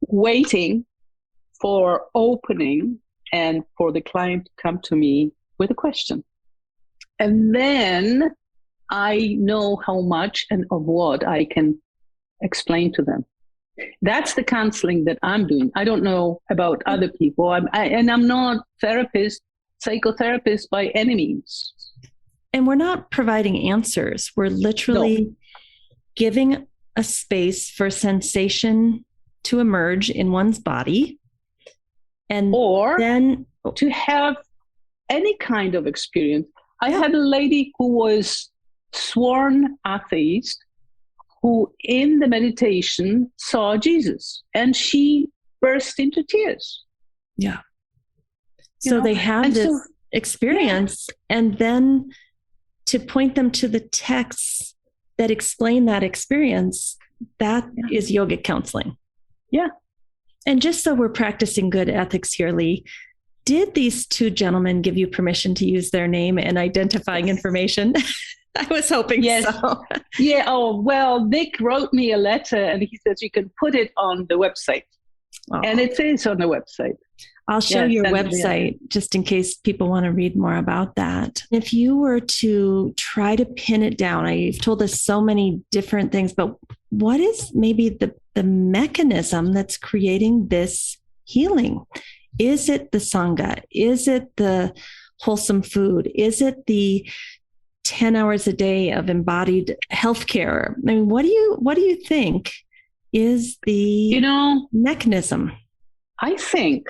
waiting for opening and for the client to come to me with a question. And then I know how much and of what I can explain to them. That's the counseling that I'm doing. I don't know about other people. I'm not psychotherapist by any means. And we're not providing answers. We're literally giving a space for sensation to emerge in one's body. Or then to have any kind of experience. I had a lady who was sworn atheist, who in the meditation saw Jesus, and she burst into tears. Yeah. So they have this experience, and then to point them to the texts that explain that experience, that is yogic counseling. Yeah. And just so we're practicing good ethics here, Lee, did these two gentlemen give you permission to use their name and identifying information? I was hoping so. Yeah. Oh, well, Nick wrote me a letter and he says you can put it on the website. Oh. And it is on the website. I'll show your website just in case people want to read more about that. If you were to try to pin it down, you've told us so many different things, but what is maybe the mechanism that's creating this healing? Is it the sangha? Is it the wholesome food? Is it the 10 hours a day of embodied healthcare? I mean, what do you think is the mechanism? I think,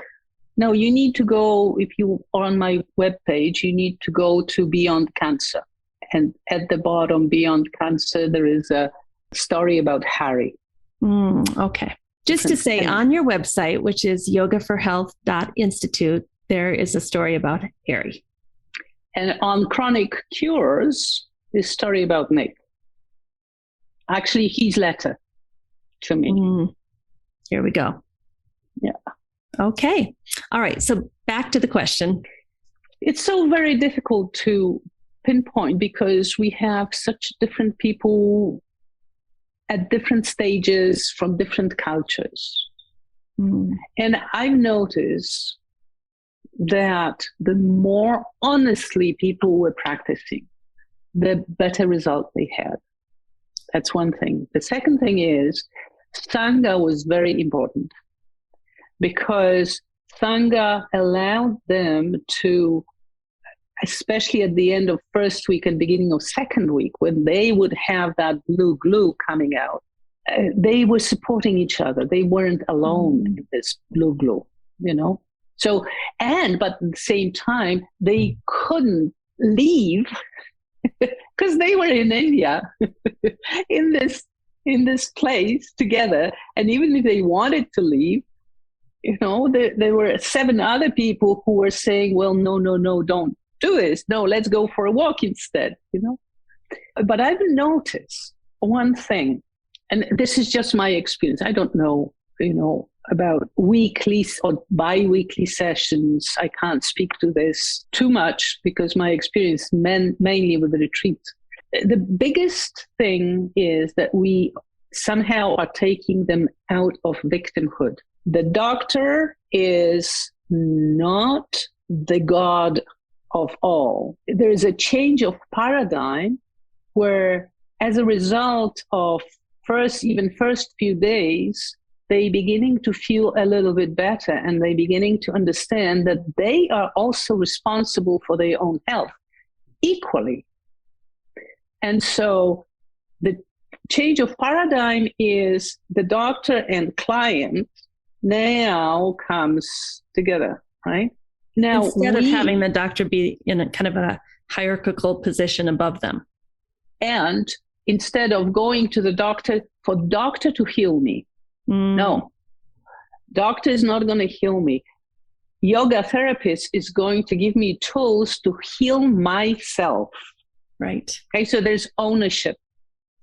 no, you need to go, if you are on my webpage, you need to go to Beyond Cancer. And at the bottom, Beyond Cancer, there is a story about Harry. Okay. Just to say, on your website, which is yogaforhealth.institute, there is a story about Harry. And on Chronic Cures, this story about Nick. Actually, his letter to me. Here we go. Yeah. Okay. All right. So back to the question. It's so very difficult to pinpoint because we have such different people at different stages from different cultures. And I've noticed that the more honestly people were practicing, the better result they had. That's one thing. The second thing is sangha was very important because sangha allowed them to, especially at the end of first week and beginning of second week, when they would have that blue glue coming out, they were supporting each other. They weren't alone in this blue glue, So, but at the same time, they couldn't leave because they were in India, in this place together. And even if they wanted to leave, there were 7 other people who were saying, well, no, don't do this. No, let's go for a walk instead, But I've noticed one thing, and this is just my experience. I don't know, about weekly or bi-weekly sessions. I can't speak to this too much because my experience mainly with the retreat. The biggest thing is that we somehow are taking them out of victimhood. The doctor is not the God of all. There is a change of paradigm where, as a result of first few days, they beginning to feel a little bit better and they beginning to understand that they are also responsible for their own health equally. And so the change of paradigm is the doctor and client now comes together, right? Now, instead of having the doctor be in a kind of a hierarchical position above them. And instead of going to the doctor for doctor to heal me, no, doctor is not going to heal me. Yoga therapist is going to give me tools to heal myself. Right. Okay, so there's ownership.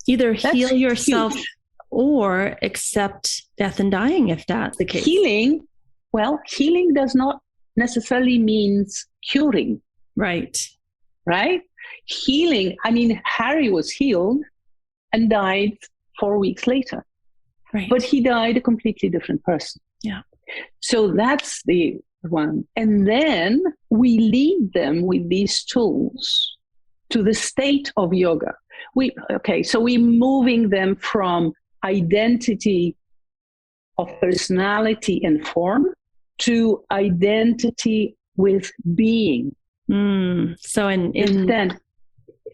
Either That's heal yourself huge. or accept death and dying, if that's the case. Healing does not necessarily means curing, Right. right? Healing, I mean, Harry was healed and died 4 weeks later, Right. but he died a completely different person. Yeah. So that's the one. And then we lead them with these tools to the state of yoga. So we're moving them from identity of personality and form to identity with being. So in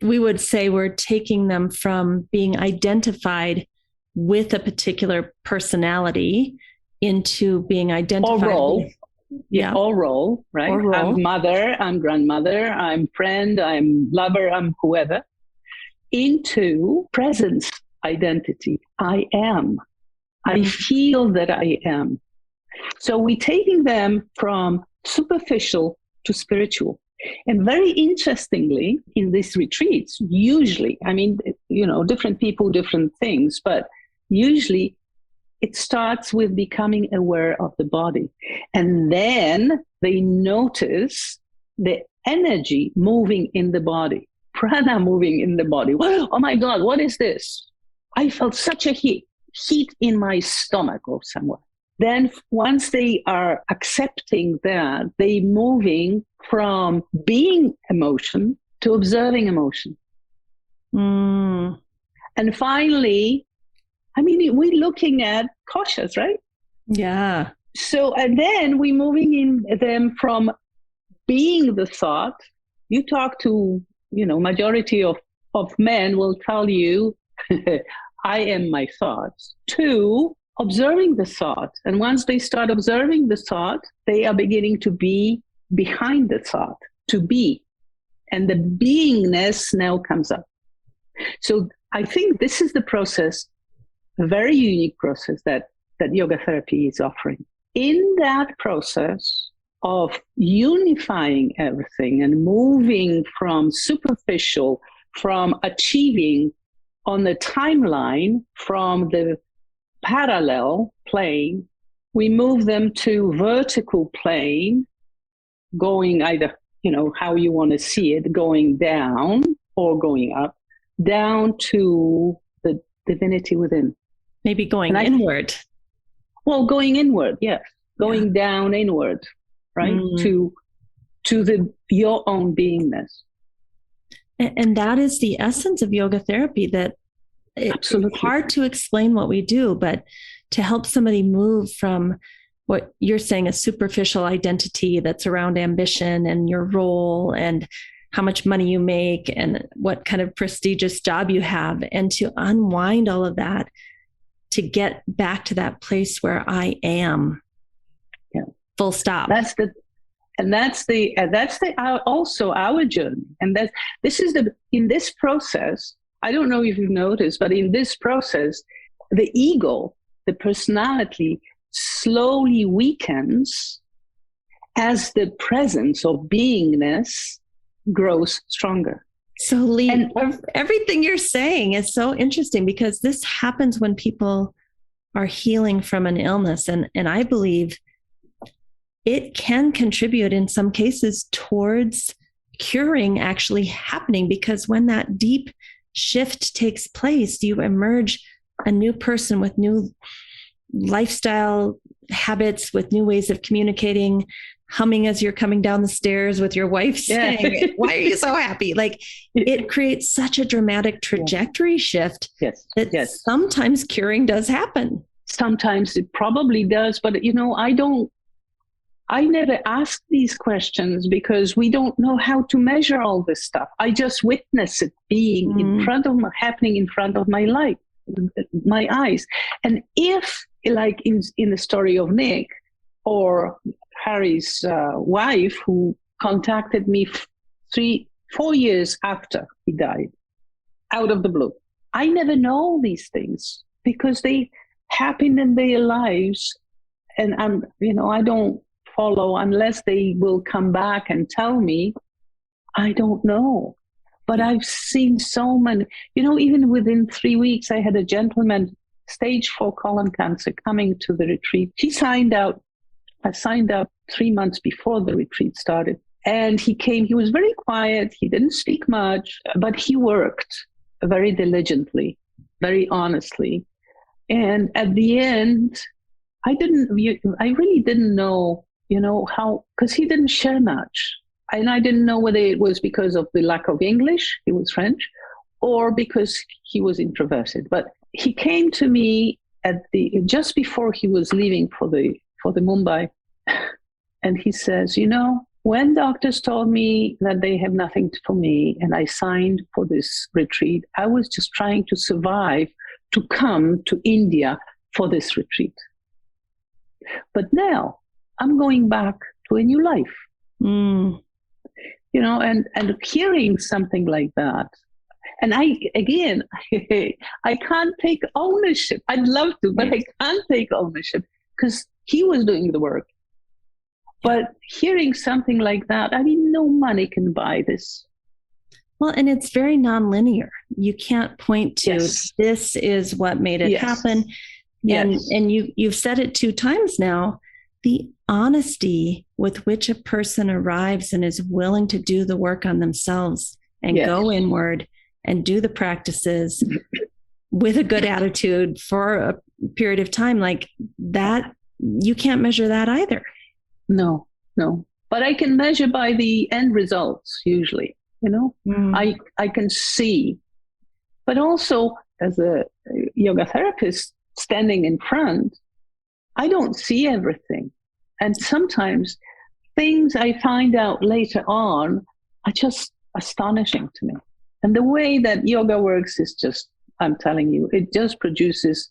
we would say we're taking them from being identified with a particular personality into being identified or role. with, yeah, or role, right? Or role. I'm mother, I'm grandmother, I'm friend, I'm lover, I'm whoever, into presence identity. I am. I feel that I am. So we're taking them from superficial to spiritual. And very interestingly, in these retreats, usually, I mean, different people, different things, but usually it starts with becoming aware of the body. And then they notice the energy moving in the body, prana moving in the body. Oh my God, what is this? I felt such a heat in my stomach or somewhere. Then once they are accepting that, they moving from being emotion to observing emotion. And finally, I mean, we're looking at cautious, right? Yeah. So, and then we're moving in them from being the thought. You talk to, majority of men will tell you, I am my thoughts, to observing the thought. And once they start observing the thought, they are beginning to be behind the thought, to be. And the beingness now comes up. So I think this is the process, a very unique process that yoga therapy is offering. In that process of unifying everything and moving from superficial, from achieving on the timeline, from the parallel plane, we move them to vertical plane, going either, how you want to see it, going down or going up, down to the divinity within. Maybe going inward. Going inward, yes. Going down inward, right? To your own beingness. And that is the essence of yoga therapy, that it's hard to explain what we do, but to help somebody move from what you're saying, a superficial identity that's around ambition and your role and how much money you make and what kind of prestigious job you have, and to unwind all of that to get back to that place where I am. Yeah. Full stop. That's also our journey. And in this process, I don't know if you've noticed, but in this process, the ego, the personality slowly weakens as the presence of beingness grows stronger. So Lee, everything you're saying is so interesting, because this happens when people are healing from an illness. And I believe it can contribute in some cases towards curing actually happening, because when that deep shift takes place, you emerge a new person with new lifestyle habits, with new ways of communicating, humming as you're coming down the stairs with your wife saying, why are you so happy? Like, it creates such a dramatic trajectory shift that sometimes curing does happen. Sometimes it probably does, but I never ask these questions because we don't know how to measure all this stuff. I just witness it being happening in front of my life, my eyes. And if, like in the story of Nick or Harry's wife, who contacted me 4 years after he died, out of the blue, I never know these things because they happen in their lives, and I don't follow unless they will come back and tell me. I don't know. But I've seen so many, even within 3 weeks, I had a gentleman, stage 4 colon cancer, coming to the retreat. I signed up 3 months before the retreat started. And he came, he was very quiet. He didn't speak much, but he worked very diligently, very honestly. And at the end, I really didn't know, how, because he didn't share much. And I didn't know whether it was because of the lack of English, he was French, or because he was introverted. But he came to me just before he was leaving for the Mumbai, and he says, when doctors told me that they have nothing for me and I signed for this retreat, I was just trying to survive to come to India for this retreat. But now I'm going back to a new life. And hearing something like that. And I can't take ownership. I'd love to, but I can't take ownership because he was doing the work. But hearing something like that, no money can buy this. Well, and it's very nonlinear. You can't point to this is what made it happen. And you've said it 2 times now. The honesty with which a person arrives and is willing to do the work on themselves and go inward and do the practices with a good attitude for a period of time like that, you can't measure that either. No. But I can measure by the end results usually, I can see. But also as a yoga therapist standing in front, I don't see everything. And sometimes things I find out later on are just astonishing to me. And the way that yoga works is just, I'm telling you, it just produces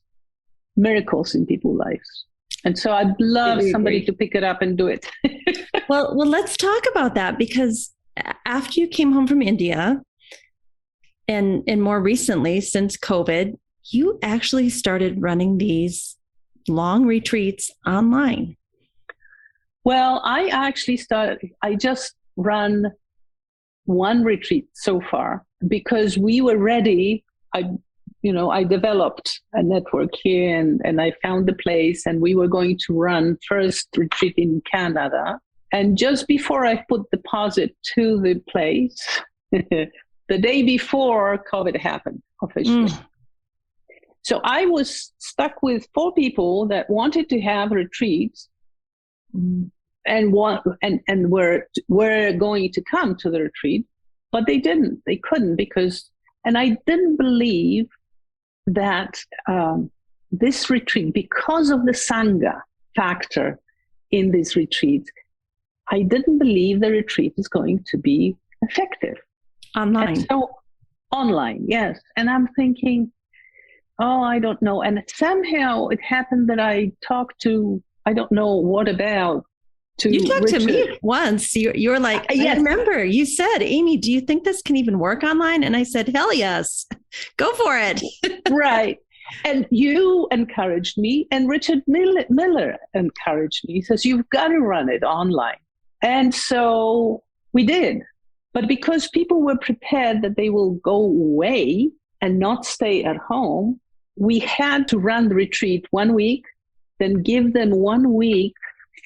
miracles in people's lives. And so I'd love somebody to pick it up and do it. Well, let's talk about that, because after you came home from India and more recently since COVID, you actually started running these long retreats online. Well, I just run one retreat so far because we were ready. I developed a network here and I found the place, and we were going to run first retreat in Canada. And just before I put deposit to the place, the day before COVID happened officially. So I was stuck with 4 people that wanted to have retreats and were going to come to the retreat, but they couldn't and I didn't believe that this retreat, because of the sangha factor in this retreat, I didn't believe the retreat is going to be effective. Online, yes. And I'm thinking, I don't know. And somehow it happened that I talked to, I don't know what about, you talked Richard. To me once. You're like, I remember you said, Amy, do you think this can even work online? And I said, hell yes, go for it. Right. And you encouraged me, and Richard Miller encouraged me. He says, you've got to run it online. And so we did. But because people were prepared that they will go away and not stay at home, we had to run the retreat 1 week, then give them 1 week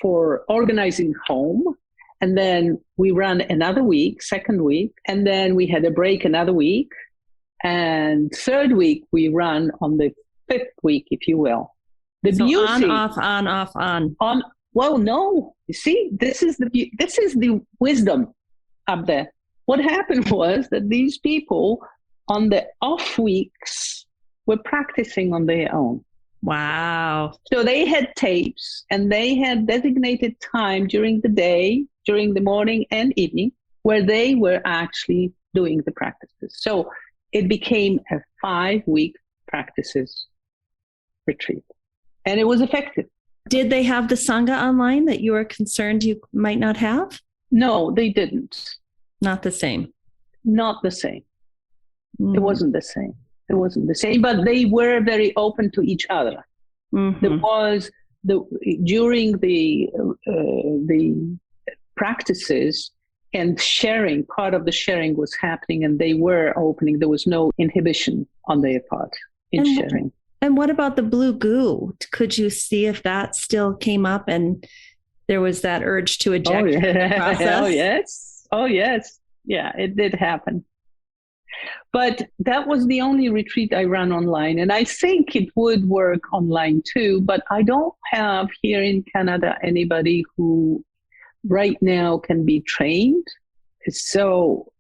for organizing home. And then we ran another week, second week, and then we had a break another week. And third week, we run on the 5th week, if you will. The so beauty, on. Well, no, you see, this is the wisdom up there. What happened was that these people on the off weeks were practicing on their own. Wow. So they had tapes and they had designated time during the day, during the morning and evening, where they were actually doing the practices. So it became a 5-week practices retreat. And it was effective. Did they have the sangha online that you were concerned you might not have? No, they didn't. Not the same. Not the same. It wasn't the same. It wasn't the same, but they were very open to each other. There was during the practices, and sharing, part of the sharing was happening, and they were opening. There was no inhibition on their part in sharing. And what about the blue goo? Could you see if that still came up and there was that urge to eject Oh, from the process? Oh, yes. Oh, yes. Yeah, it did happen. But that was the only retreat I ran online. And I think it would work online too. But I don't have here in Canada anybody who right now can be trained. So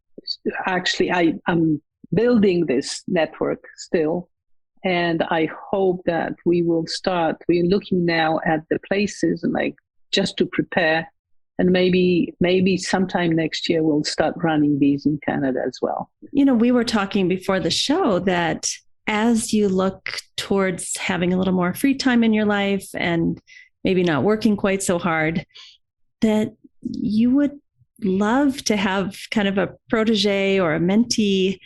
actually, I'm building this network still. And I hope that we will start. We're looking now at the places and like just to prepare. And maybe sometime next year we'll start running these in Canada as well. You know, we were talking before the show that as you look towards having a little more free time in your life and maybe not working quite so hard, that you would love to have kind of a protege or a mentee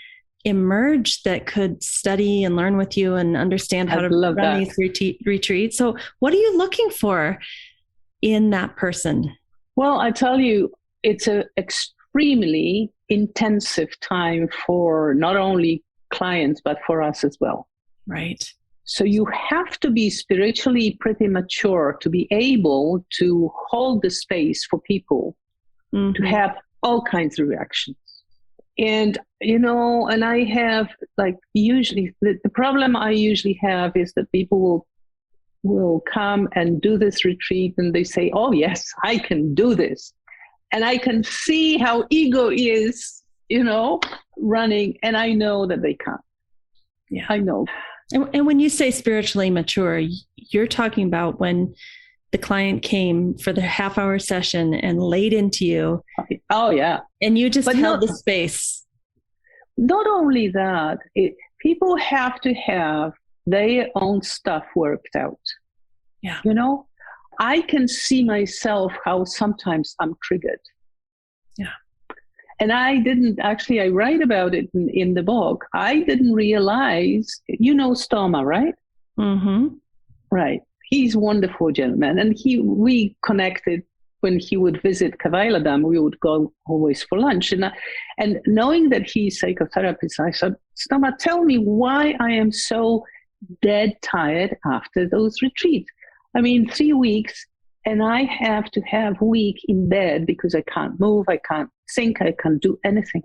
emerge that could study and learn with you and understand how to run these retreats. So what are you looking for in that person? Well, I tell you, it's an extremely intensive time for not only clients, but for us as well. Right. So you have to be spiritually pretty mature to be able to hold the space for people to have all kinds of reactions. And, you know, and I have like usually the problem I usually have is that people will come and do this retreat and they say, oh, yes, I can do this. And I can see how ego is, you know, running. And I know that they can't. Yeah, I know. And when you say spiritually mature, you're talking about when the client came for the half-hour session and laid into you. Oh, yeah. And you just held the space. Not only that, people have to have their own stuff worked out. Yeah. You know, I can see myself how sometimes I'm triggered. Yeah. And I write about it in the book. I didn't realize, you know, Stoma, right? Mm-hmm. Right. He's a wonderful gentleman. And we connected when he would visit Kaivalyadam. We would go always for lunch. And knowing that he's a psychotherapist, I said, Stoma, tell me why I am so dead tired after those retreats. I mean, 3 weeks, and I have to have a week in bed because I can't move, I can't think, I can't do anything.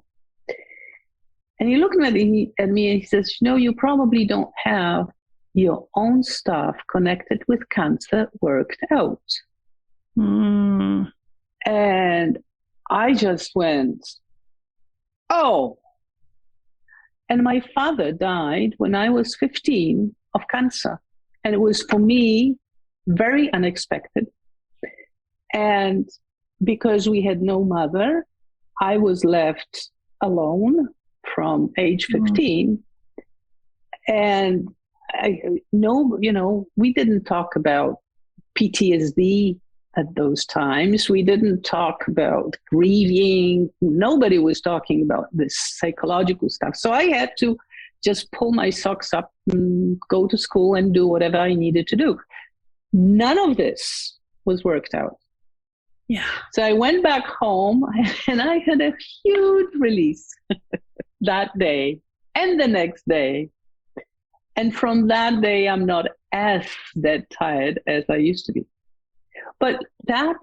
And he looked at me and he says, you know, you probably don't have your own stuff connected with cancer worked out. Mm. And I just went, oh. And my father died when I was 15 of cancer. And it was, for me, very unexpected. And because we had no mother, I was left alone from age 15. And we didn't talk about PTSD at those times. We didn't talk about grieving. Nobody was talking about this psychological stuff. So I had to just pull my socks up and go to school and do whatever I needed to do. None of this was worked out. Yeah. So I went back home and I had a huge release that day and the next day. And from that day, I'm not as dead tired as I used to be. But that,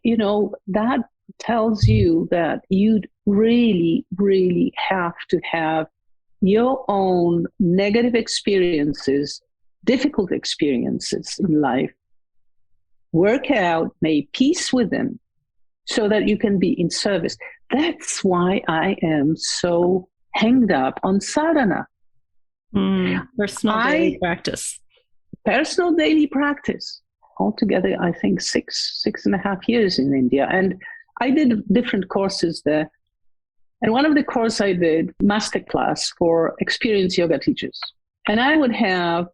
you know, that tells you that you'd really, really have to have your own negative experiences, difficult experiences in life, work out, make peace with them so that you can be in service. That's why I am so hanged up on sadhana. Personal daily practice. Personal daily practice. Altogether, I think 6.5 years in India. And I did different courses there. And one of the courses I did, masterclass for experienced yoga teachers. And I would have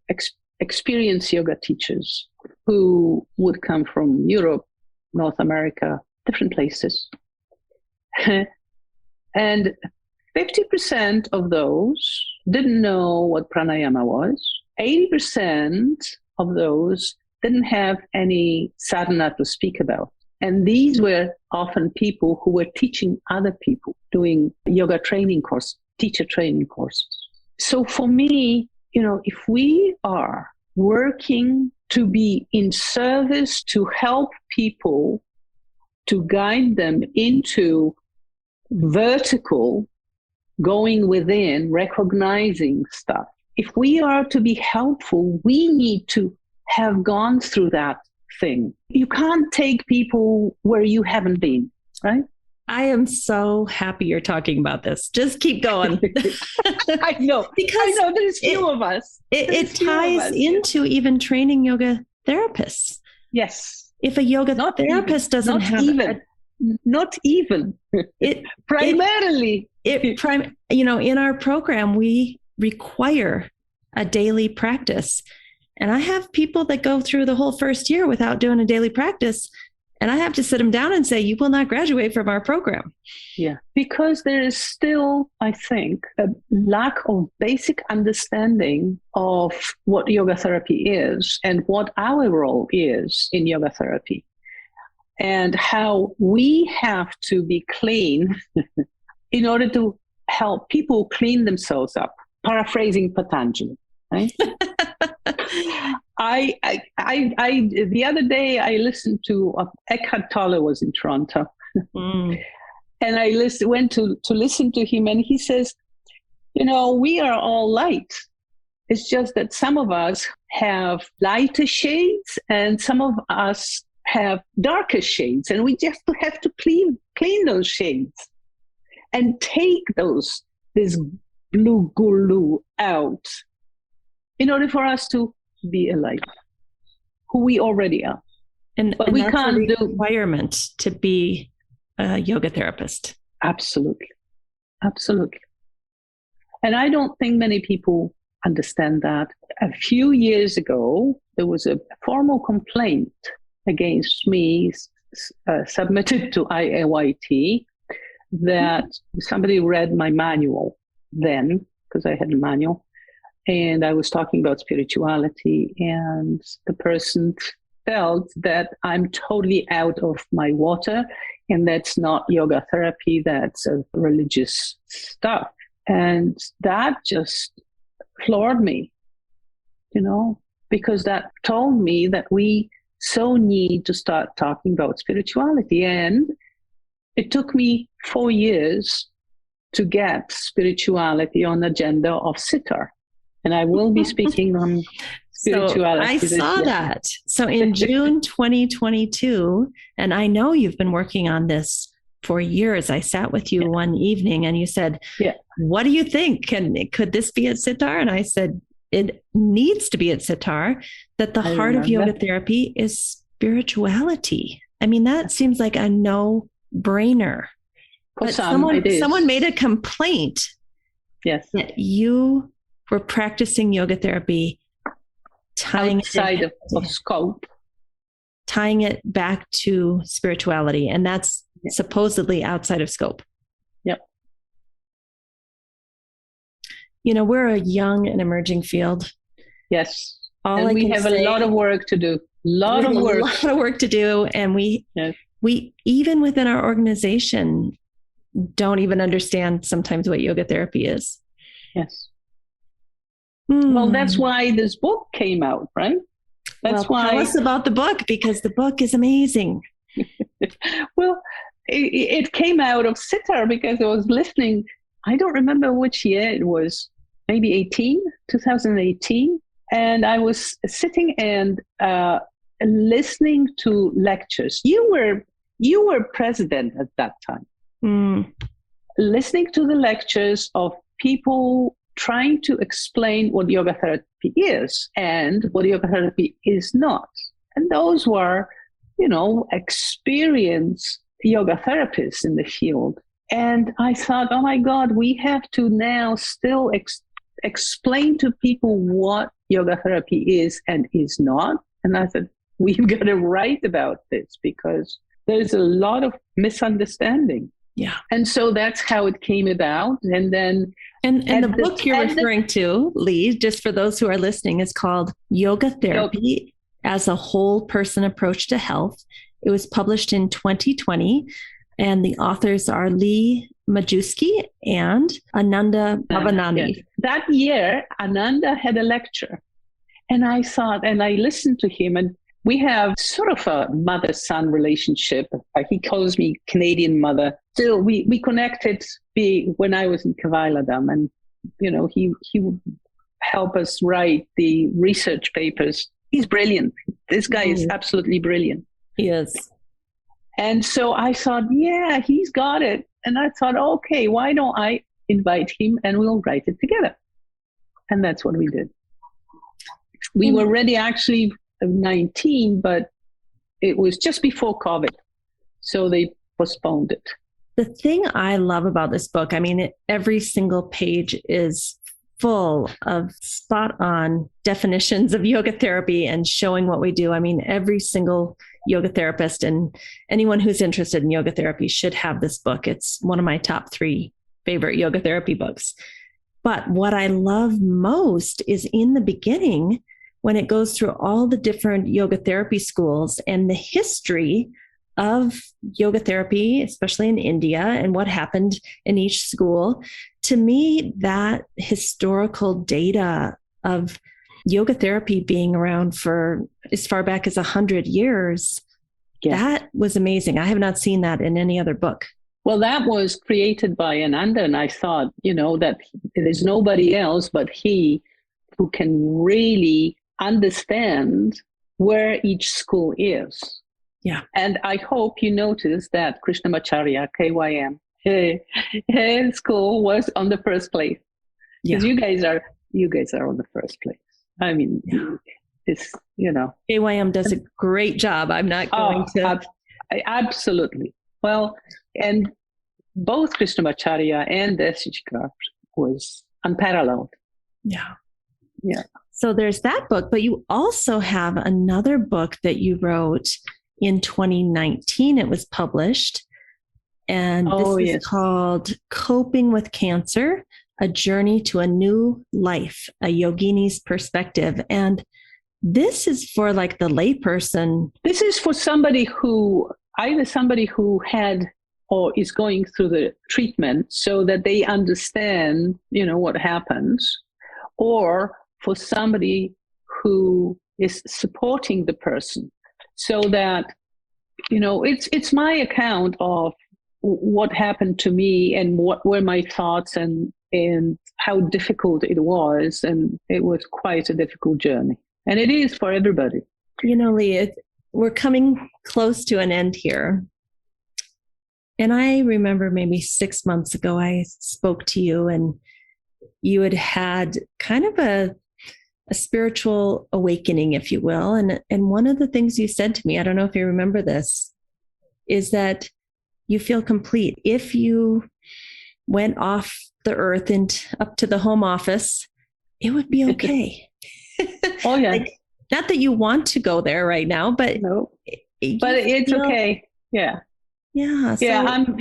experienced yoga teachers who would come from Europe, North America, different places. And 50% of those didn't know what pranayama was. 80% of those didn't have any sadhana to speak about. And these were often people who were teaching other people, doing yoga training courses, teacher training courses. So for me, if we are working to be in service to help people, to guide them into vertical, going within, recognizing stuff. If we are to be helpful, we need to have gone through that thing. You can't take people where you haven't been, right? I am so happy you're talking about this. Just keep going. I know. Because there's few of us. It ties into even training yoga therapists. Yes. If a yoga therapist doesn't have not even. Primarily. In our program, we require a daily practice. And I have people that go through the whole first year without doing a daily practice. And I have to sit them down and say, you will not graduate from our program. Yeah, because there is still, I think, a lack of basic understanding of what yoga therapy is and what our role is in yoga therapy, and how we have to be clean in order to help people clean themselves up. Paraphrasing Patanjali, right? The other day I listened to Eckhart Tolle was in Toronto, and I went to listen to him, and he says, we are all light. It's just that some of us have lighter shades, and some of us have darker shades, and we just have to clean those shades and take this blue gulu out in order for us to be alive, who we already are. But we can't do requirement to be a yoga therapist. Absolutely. Absolutely. And I don't think many people understand that. A few years ago, there was a formal complaint against me submitted to C-IAYT that somebody read my manual then, because I had a manual, and I was talking about spirituality, and the person felt that I'm totally out of my water, and that's not yoga therapy, that's a religious stuff. And that just floored me, because that told me that we so need to start talking about spirituality. And it took me 4 years to get spirituality on the agenda of sitar. And I will be speaking on spirituality. So I saw that. So in June 2022, and I know you've been working on this for years. I sat with you one evening and you said, what do you think? Could this be at sitar? And I said, it needs to be at sitar, that the heart of yoga therapy is spirituality. I mean, that seems like a no-brainer. But someone made a complaint that you were practicing yoga therapy, outside of scope, tying it back to spirituality, and that's supposedly outside of scope. Yep. We're a young and emerging field. Yes. And we have a lot of work to do. A lot of work to do. And we even within our organization don't even understand sometimes what yoga therapy is. Yes. Well, that's why this book came out, right? That's why. Tell us about the book, because the book is amazing. Well, it came out of sitar because I was listening. I don't remember which year it was, maybe 2018. And I was sitting and listening to lectures. You were president at that time. Listening to the lectures of people trying to explain what yoga therapy is and what yoga therapy is not. And those were, experienced yoga therapists in the field. And I thought, oh my God, we have to now still explain to people what yoga therapy is and is not. And I said, we've got to write about this because there's a lot of misunderstanding. Yeah. And so that's how it came about. And then and the book you're referring to, Lee, just for those who are listening, is called Yoga Therapy as a Whole Person Approach to Health. It was published in 2020, and the authors are Lee Majewski and Ananda Bhavanani. Yes. That year, Ananda had a lecture, and I thought, and I listened to him, and we have sort of a mother-son relationship. He calls me Canadian mother. Still, we connected when I was in Kaivalyadam, and he would help us write the research papers. He's brilliant. This guy is absolutely brilliant. He is. And so I thought, yeah, he's got it. And I thought, okay, why don't I invite him and we'll write it together? And that's what we did. We were ready actually 19, but it was just before COVID. So they postponed it. The thing I love about this book, I mean, every single page is full of spot on definitions of yoga therapy and showing what we do. I mean, every single yoga therapist and anyone who's interested in yoga therapy should have this book. It's one of my top 3 favorite yoga therapy books. But what I love most is in the beginning, when it goes through all the different yoga therapy schools and the history of yoga therapy, especially in India, and what happened in each school. To me, that historical data of yoga therapy being around for as far back as 100 years, that was amazing. I have not seen that in any other book. Well, that was created by Ananda, and I thought, that there's nobody else but he who can really understand where each school is. Yeah. And I hope you notice that Krishnamacharya, KYM, his school was on the first place. Because you guys are on the first place. I mean, it's, KYM does a great job. I'm not going to. Absolutely. Well, and both Krishnamacharya and Desicca was unparalleled. Yeah. Yeah. So there's that book, but you also have another book that you wrote in 2019. It was published, and this is called Coping with Cancer, A Journey to a New Life, a Yogini's Perspective. And this is for like the layperson. This is for somebody who had or is going through the treatment so that they understand, what happens, or for somebody who is supporting the person. So that, it's my account of what happened to me and what were my thoughts and how difficult it was. And it was quite a difficult journey. And it is for everybody. Lee, we're coming close to an end here. And I remember maybe 6 months ago, I spoke to you and you had kind of a spiritual awakening, if you will. And one of the things you said to me, I don't know if you remember this, is that you feel complete. If you went off the earth and up to the home office, it would be okay. Oh, yeah. Not that you want to go there right now, but no. But it's okay. Yeah. Yeah. So I'm,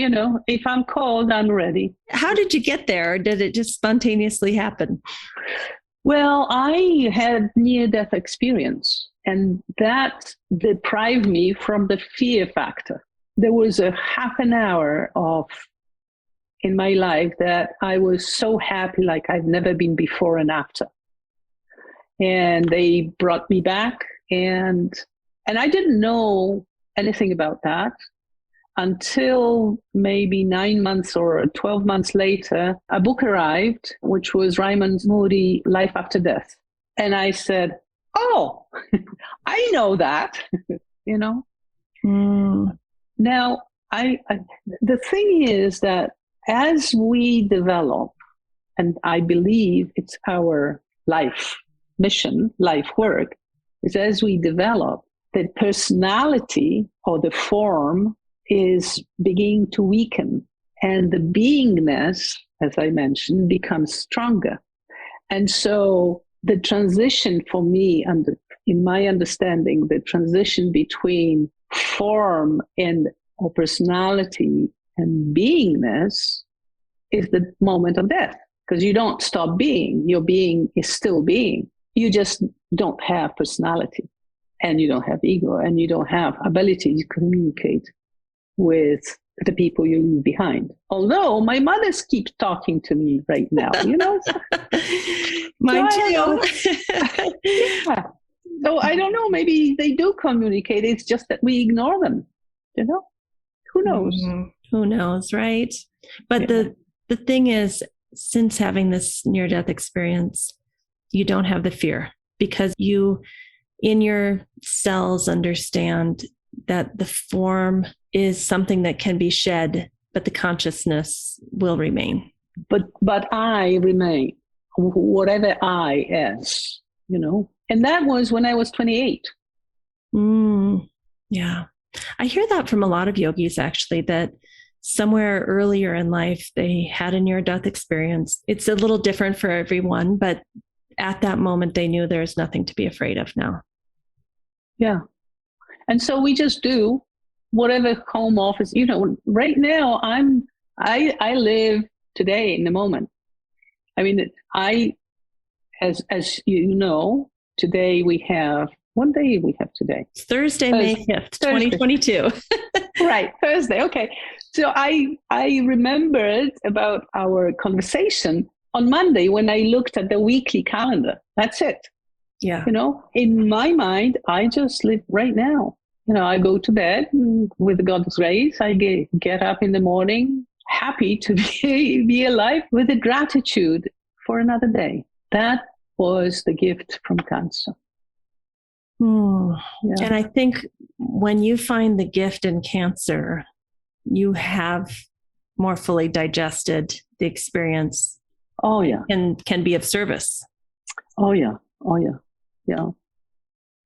if I'm called, I'm ready. How did you get there? Or did it just spontaneously happen? Well, I had near-death experience, and that deprived me from the fear factor. There was a half an hour in my life that I was so happy, like I've never been before and after. And they brought me back, and I didn't know anything about that until maybe 9 months or 12 months later. A book arrived, which was Raymond Moody, Life After Death. And I said, oh, I know that, Now, the thing is that as we develop, and I believe it's our life mission, life work, is as we develop, the personality or the form is beginning to weaken, and the beingness, as I mentioned, becomes stronger. And so the transition for me, and in my understanding, the transition between form or personality and beingness is the moment of death, because you don't stop being. Your being is still being. You just don't have personality. and you don't have ego, and you don't have ability to communicate with the people you leave behind. Although my mother's keeps talking to me right now, Mine so too. yeah. So I don't know, maybe they do communicate. It's just that we ignore them, Who knows? Who knows, right? But the thing is, since having this near-death experience, you don't have the fear, because you, in your cells, understand that the form is something that can be shed, but the consciousness will remain. But I remain, whatever I is, And that was when I was 28. Yeah. I hear that from a lot of yogis, actually, that somewhere earlier in life, they had a near-death experience. It's a little different for everyone, but at that moment, they knew there's nothing to be afraid of now. Yeah. And so we just do whatever home office, right now I live today in the moment. I mean, as you know, today we have, what day we have today? Thursday, May 5th, 2022. Right, Thursday. Okay. So I remembered about our conversation on Monday when I looked at the weekly calendar. That's it. Yeah. In my mind, I just live right now. I go to bed with God's grace. I get up in the morning, happy to be alive, with a gratitude for another day. That was the gift from cancer. Yeah. And I think when you find the gift in cancer, you have more fully digested the experience. Oh, yeah. And can be of service. Oh, yeah. Oh, yeah. Yeah.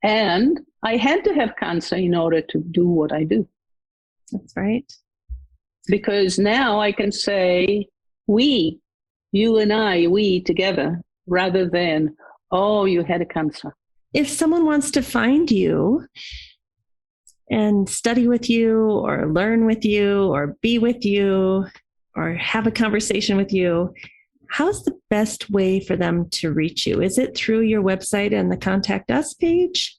And I had to have cancer in order to do what I do. That's right. Because now I can say, we, you and I, we together, rather than, oh, you had a cancer. If someone wants to find you and study with you or learn with you or be with you or have a conversation with you, how's the best way for them to reach you? Is it through your website and the Contact Us page?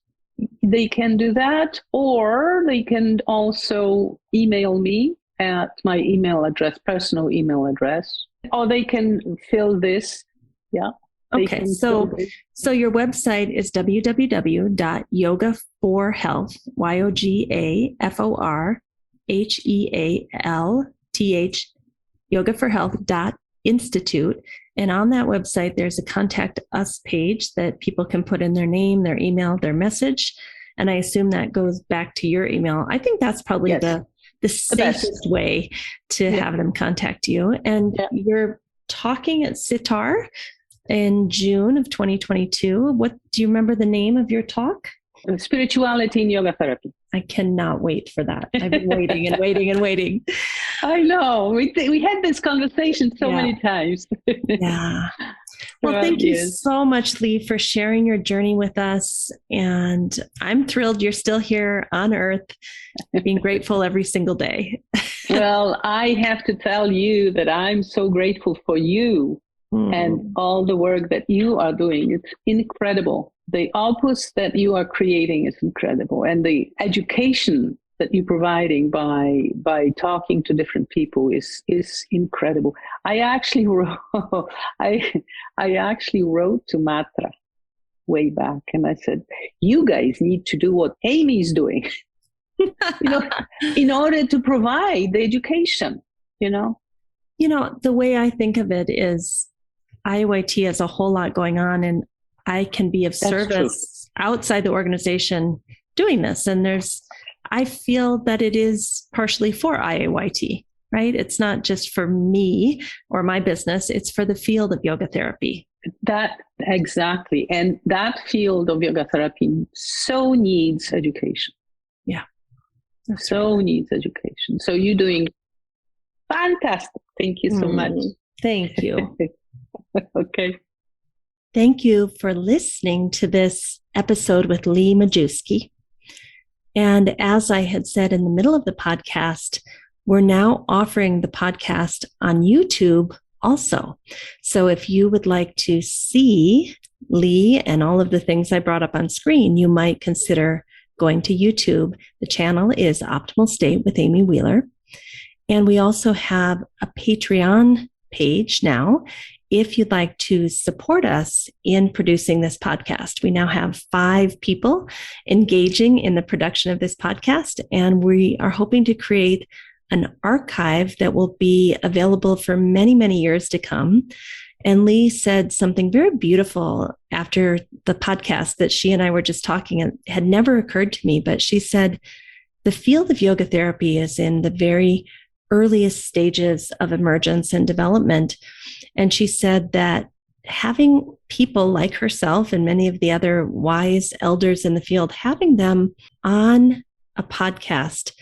They can do that, or they can also email me at my email address, personal email address, or they can fill this. Yeah. Okay. So your website is www.yogaforhealth, YOGAFORHEALTH, yogaforhealth.institute. And on that website, there's a Contact Us page that people can put in their name, their email, their message. And I assume that goes back to your email. I think that's probably the safest way to have them contact you. And you're talking at Sitar in June of 2022. What do you remember the name of your talk? Spirituality in Yoga Therapy. I cannot wait for that. I've been waiting and waiting and waiting. I know. We had this conversation so many times. Yeah. Well, thank you so much, Lee, for sharing your journey with us. And I'm thrilled you're still here on Earth, being grateful every single day. Well, I have to tell you that I'm so grateful for you and all the work that you are doing. It's incredible. The outputs that you are creating is incredible. And the education that you're providing by talking to different people is incredible. I actually wrote to Matra way back, and I said, you guys need to do what Amy's doing, in order to provide the education, the way I think of it is C-IAYT has a whole lot going on, and I can be of service outside the organization doing this. And I feel that it is partially for C-IAYT, right? It's not just for me or my business. It's for the field of yoga therapy. That exactly. And that field of yoga therapy so needs education. Yeah. Needs education. So you're doing fantastic. Thank you so much. Thank you. Okay. Thank you for listening to this episode with Lee Majewski. And as I had said in the middle of the podcast, we're now offering the podcast on YouTube also. So if you would like to see Lee and all of the things I brought up on screen, you might consider going to YouTube. The channel is Optimal State with Amy Wheeler. And we also have a Patreon page now if you'd like to support us in producing this podcast. We now have 5 people engaging in the production of this podcast, and we are hoping to create an archive that will be available for many, many years to come. And Lee said something very beautiful after the podcast that she and I were just talking. It had never occurred to me, but she said, the field of yoga therapy is in the very earliest stages of emergence and development. And she said that having people like herself and many of the other wise elders in the field, having them on a podcast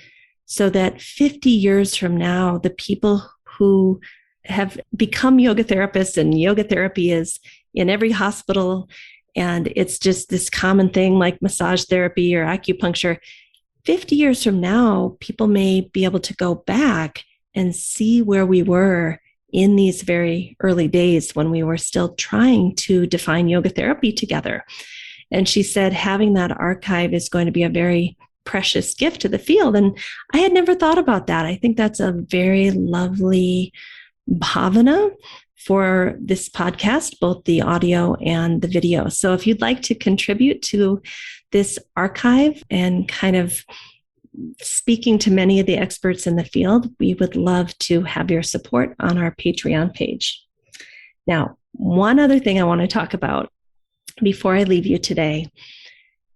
so that 50 years from now, the people who have become yoga therapists, and yoga therapy is in every hospital, and it's just this common thing like massage therapy or acupuncture. 50 years from now, people may be able to go back and see where we were in these very early days when we were still trying to define yoga therapy together. And she said having that archive is going to be a very precious gift to the field. And I had never thought about that. I think that's a very lovely bhavana for this podcast, both the audio and the video. So if you'd like to contribute to this archive and kind of speaking to many of the experts in the field, we would love to have your support on our Patreon page. Now, one other thing I want to talk about before I leave you today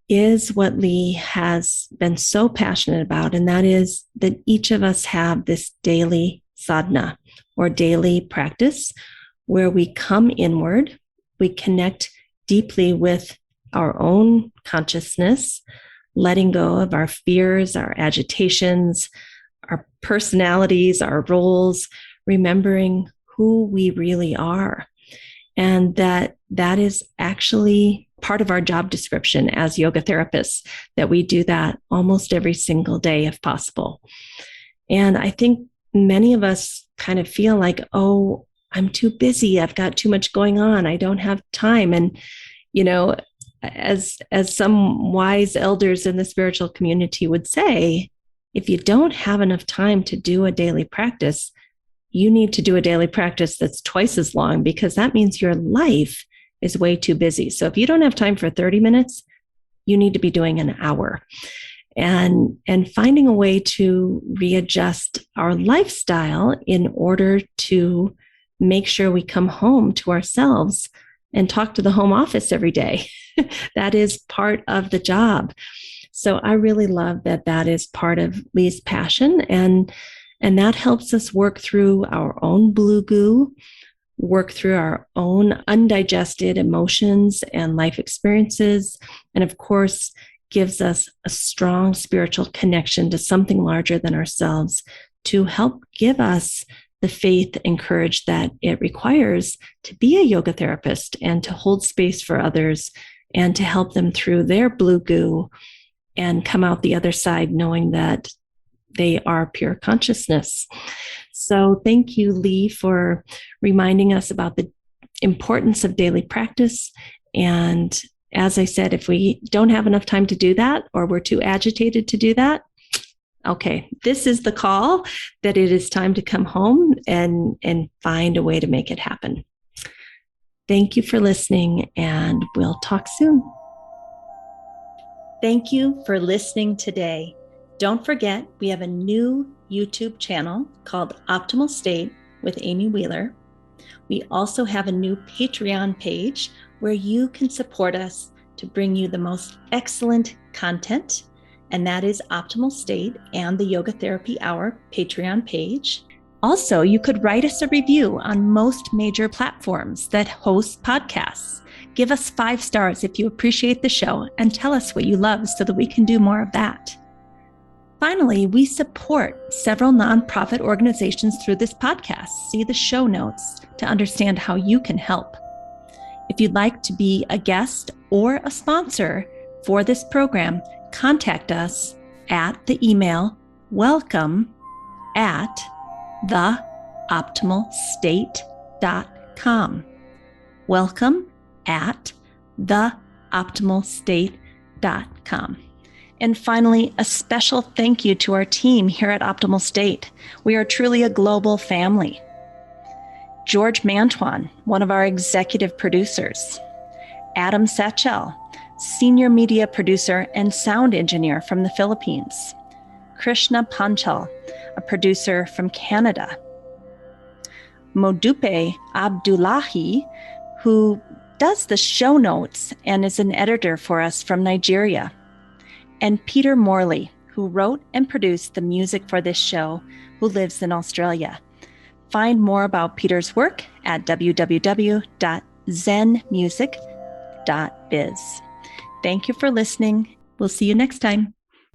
is what Lee has been so passionate about, and that is that each of us have this daily sadhana or daily practice where we come inward, we connect deeply with our own consciousness, letting go of our fears, our agitations, our personalities, our roles, remembering who we really are. And that is actually part of our job description as yoga therapists, that we do that almost every single day if possible. And I think many of us kind of feel like, oh, I'm too busy. I've got too much going on. I don't have time. And, you know, as some wise elders in the spiritual community would say, if you don't have enough time to do a daily practice, you need to do a daily practice that's twice as long, because that means your life is way too busy. So if you don't have time for 30 minutes, you need to be doing an hour. And finding a way to readjust our lifestyle in order to make sure we come home to ourselves and talk to the home office every day. That is part of the job. So I really love that is part of Lee's passion. And that helps us work through our own blue goo, work through our own undigested emotions and life experiences. And of course, gives us a strong spiritual connection to something larger than ourselves to help give us the faith and courage that it requires to be a yoga therapist and to hold space for others and to help them through their blue goo and come out the other side knowing that they are pure consciousness. So thank you, Lee, for reminding us about the importance of daily practice. And as I said, if we don't have enough time to do that, or we're too agitated to do that, okay, this is the call that it is time to come home and find a way to make it happen. Thank you for listening, and we'll talk soon. Thank you for listening today. Don't forget, we have a new YouTube channel called Optimal State with Amy Wheeler. We also have a new Patreon page where you can support us to bring you the most excellent content, and that is Optimal State and the Yoga Therapy Hour Patreon page. Also, you could write us a review on most major platforms that host podcasts. Give us 5 stars if you appreciate the show, and tell us what you love so that we can do more of that. Finally, we support several nonprofit organizations through this podcast. See the show notes to understand how you can help. If you'd like to be a guest or a sponsor for this program, contact us at the email welcome@theoptimalstate.com. welcome@theoptimalstate.com. And finally, a special thank you to our team here at Optimal State. We are truly a global family. George Mantuan, one of our executive producers. Adam Satchel, senior media producer and sound engineer from the Philippines. Krishna Panchal, a producer from Canada. Modupe Abdullahi, who does the show notes and is an editor for us from Nigeria. And Peter Morley, who wrote and produced the music for this show, who lives in Australia. Find more about Peter's work at www.zenmusic.biz. Thank you for listening. We'll see you next time.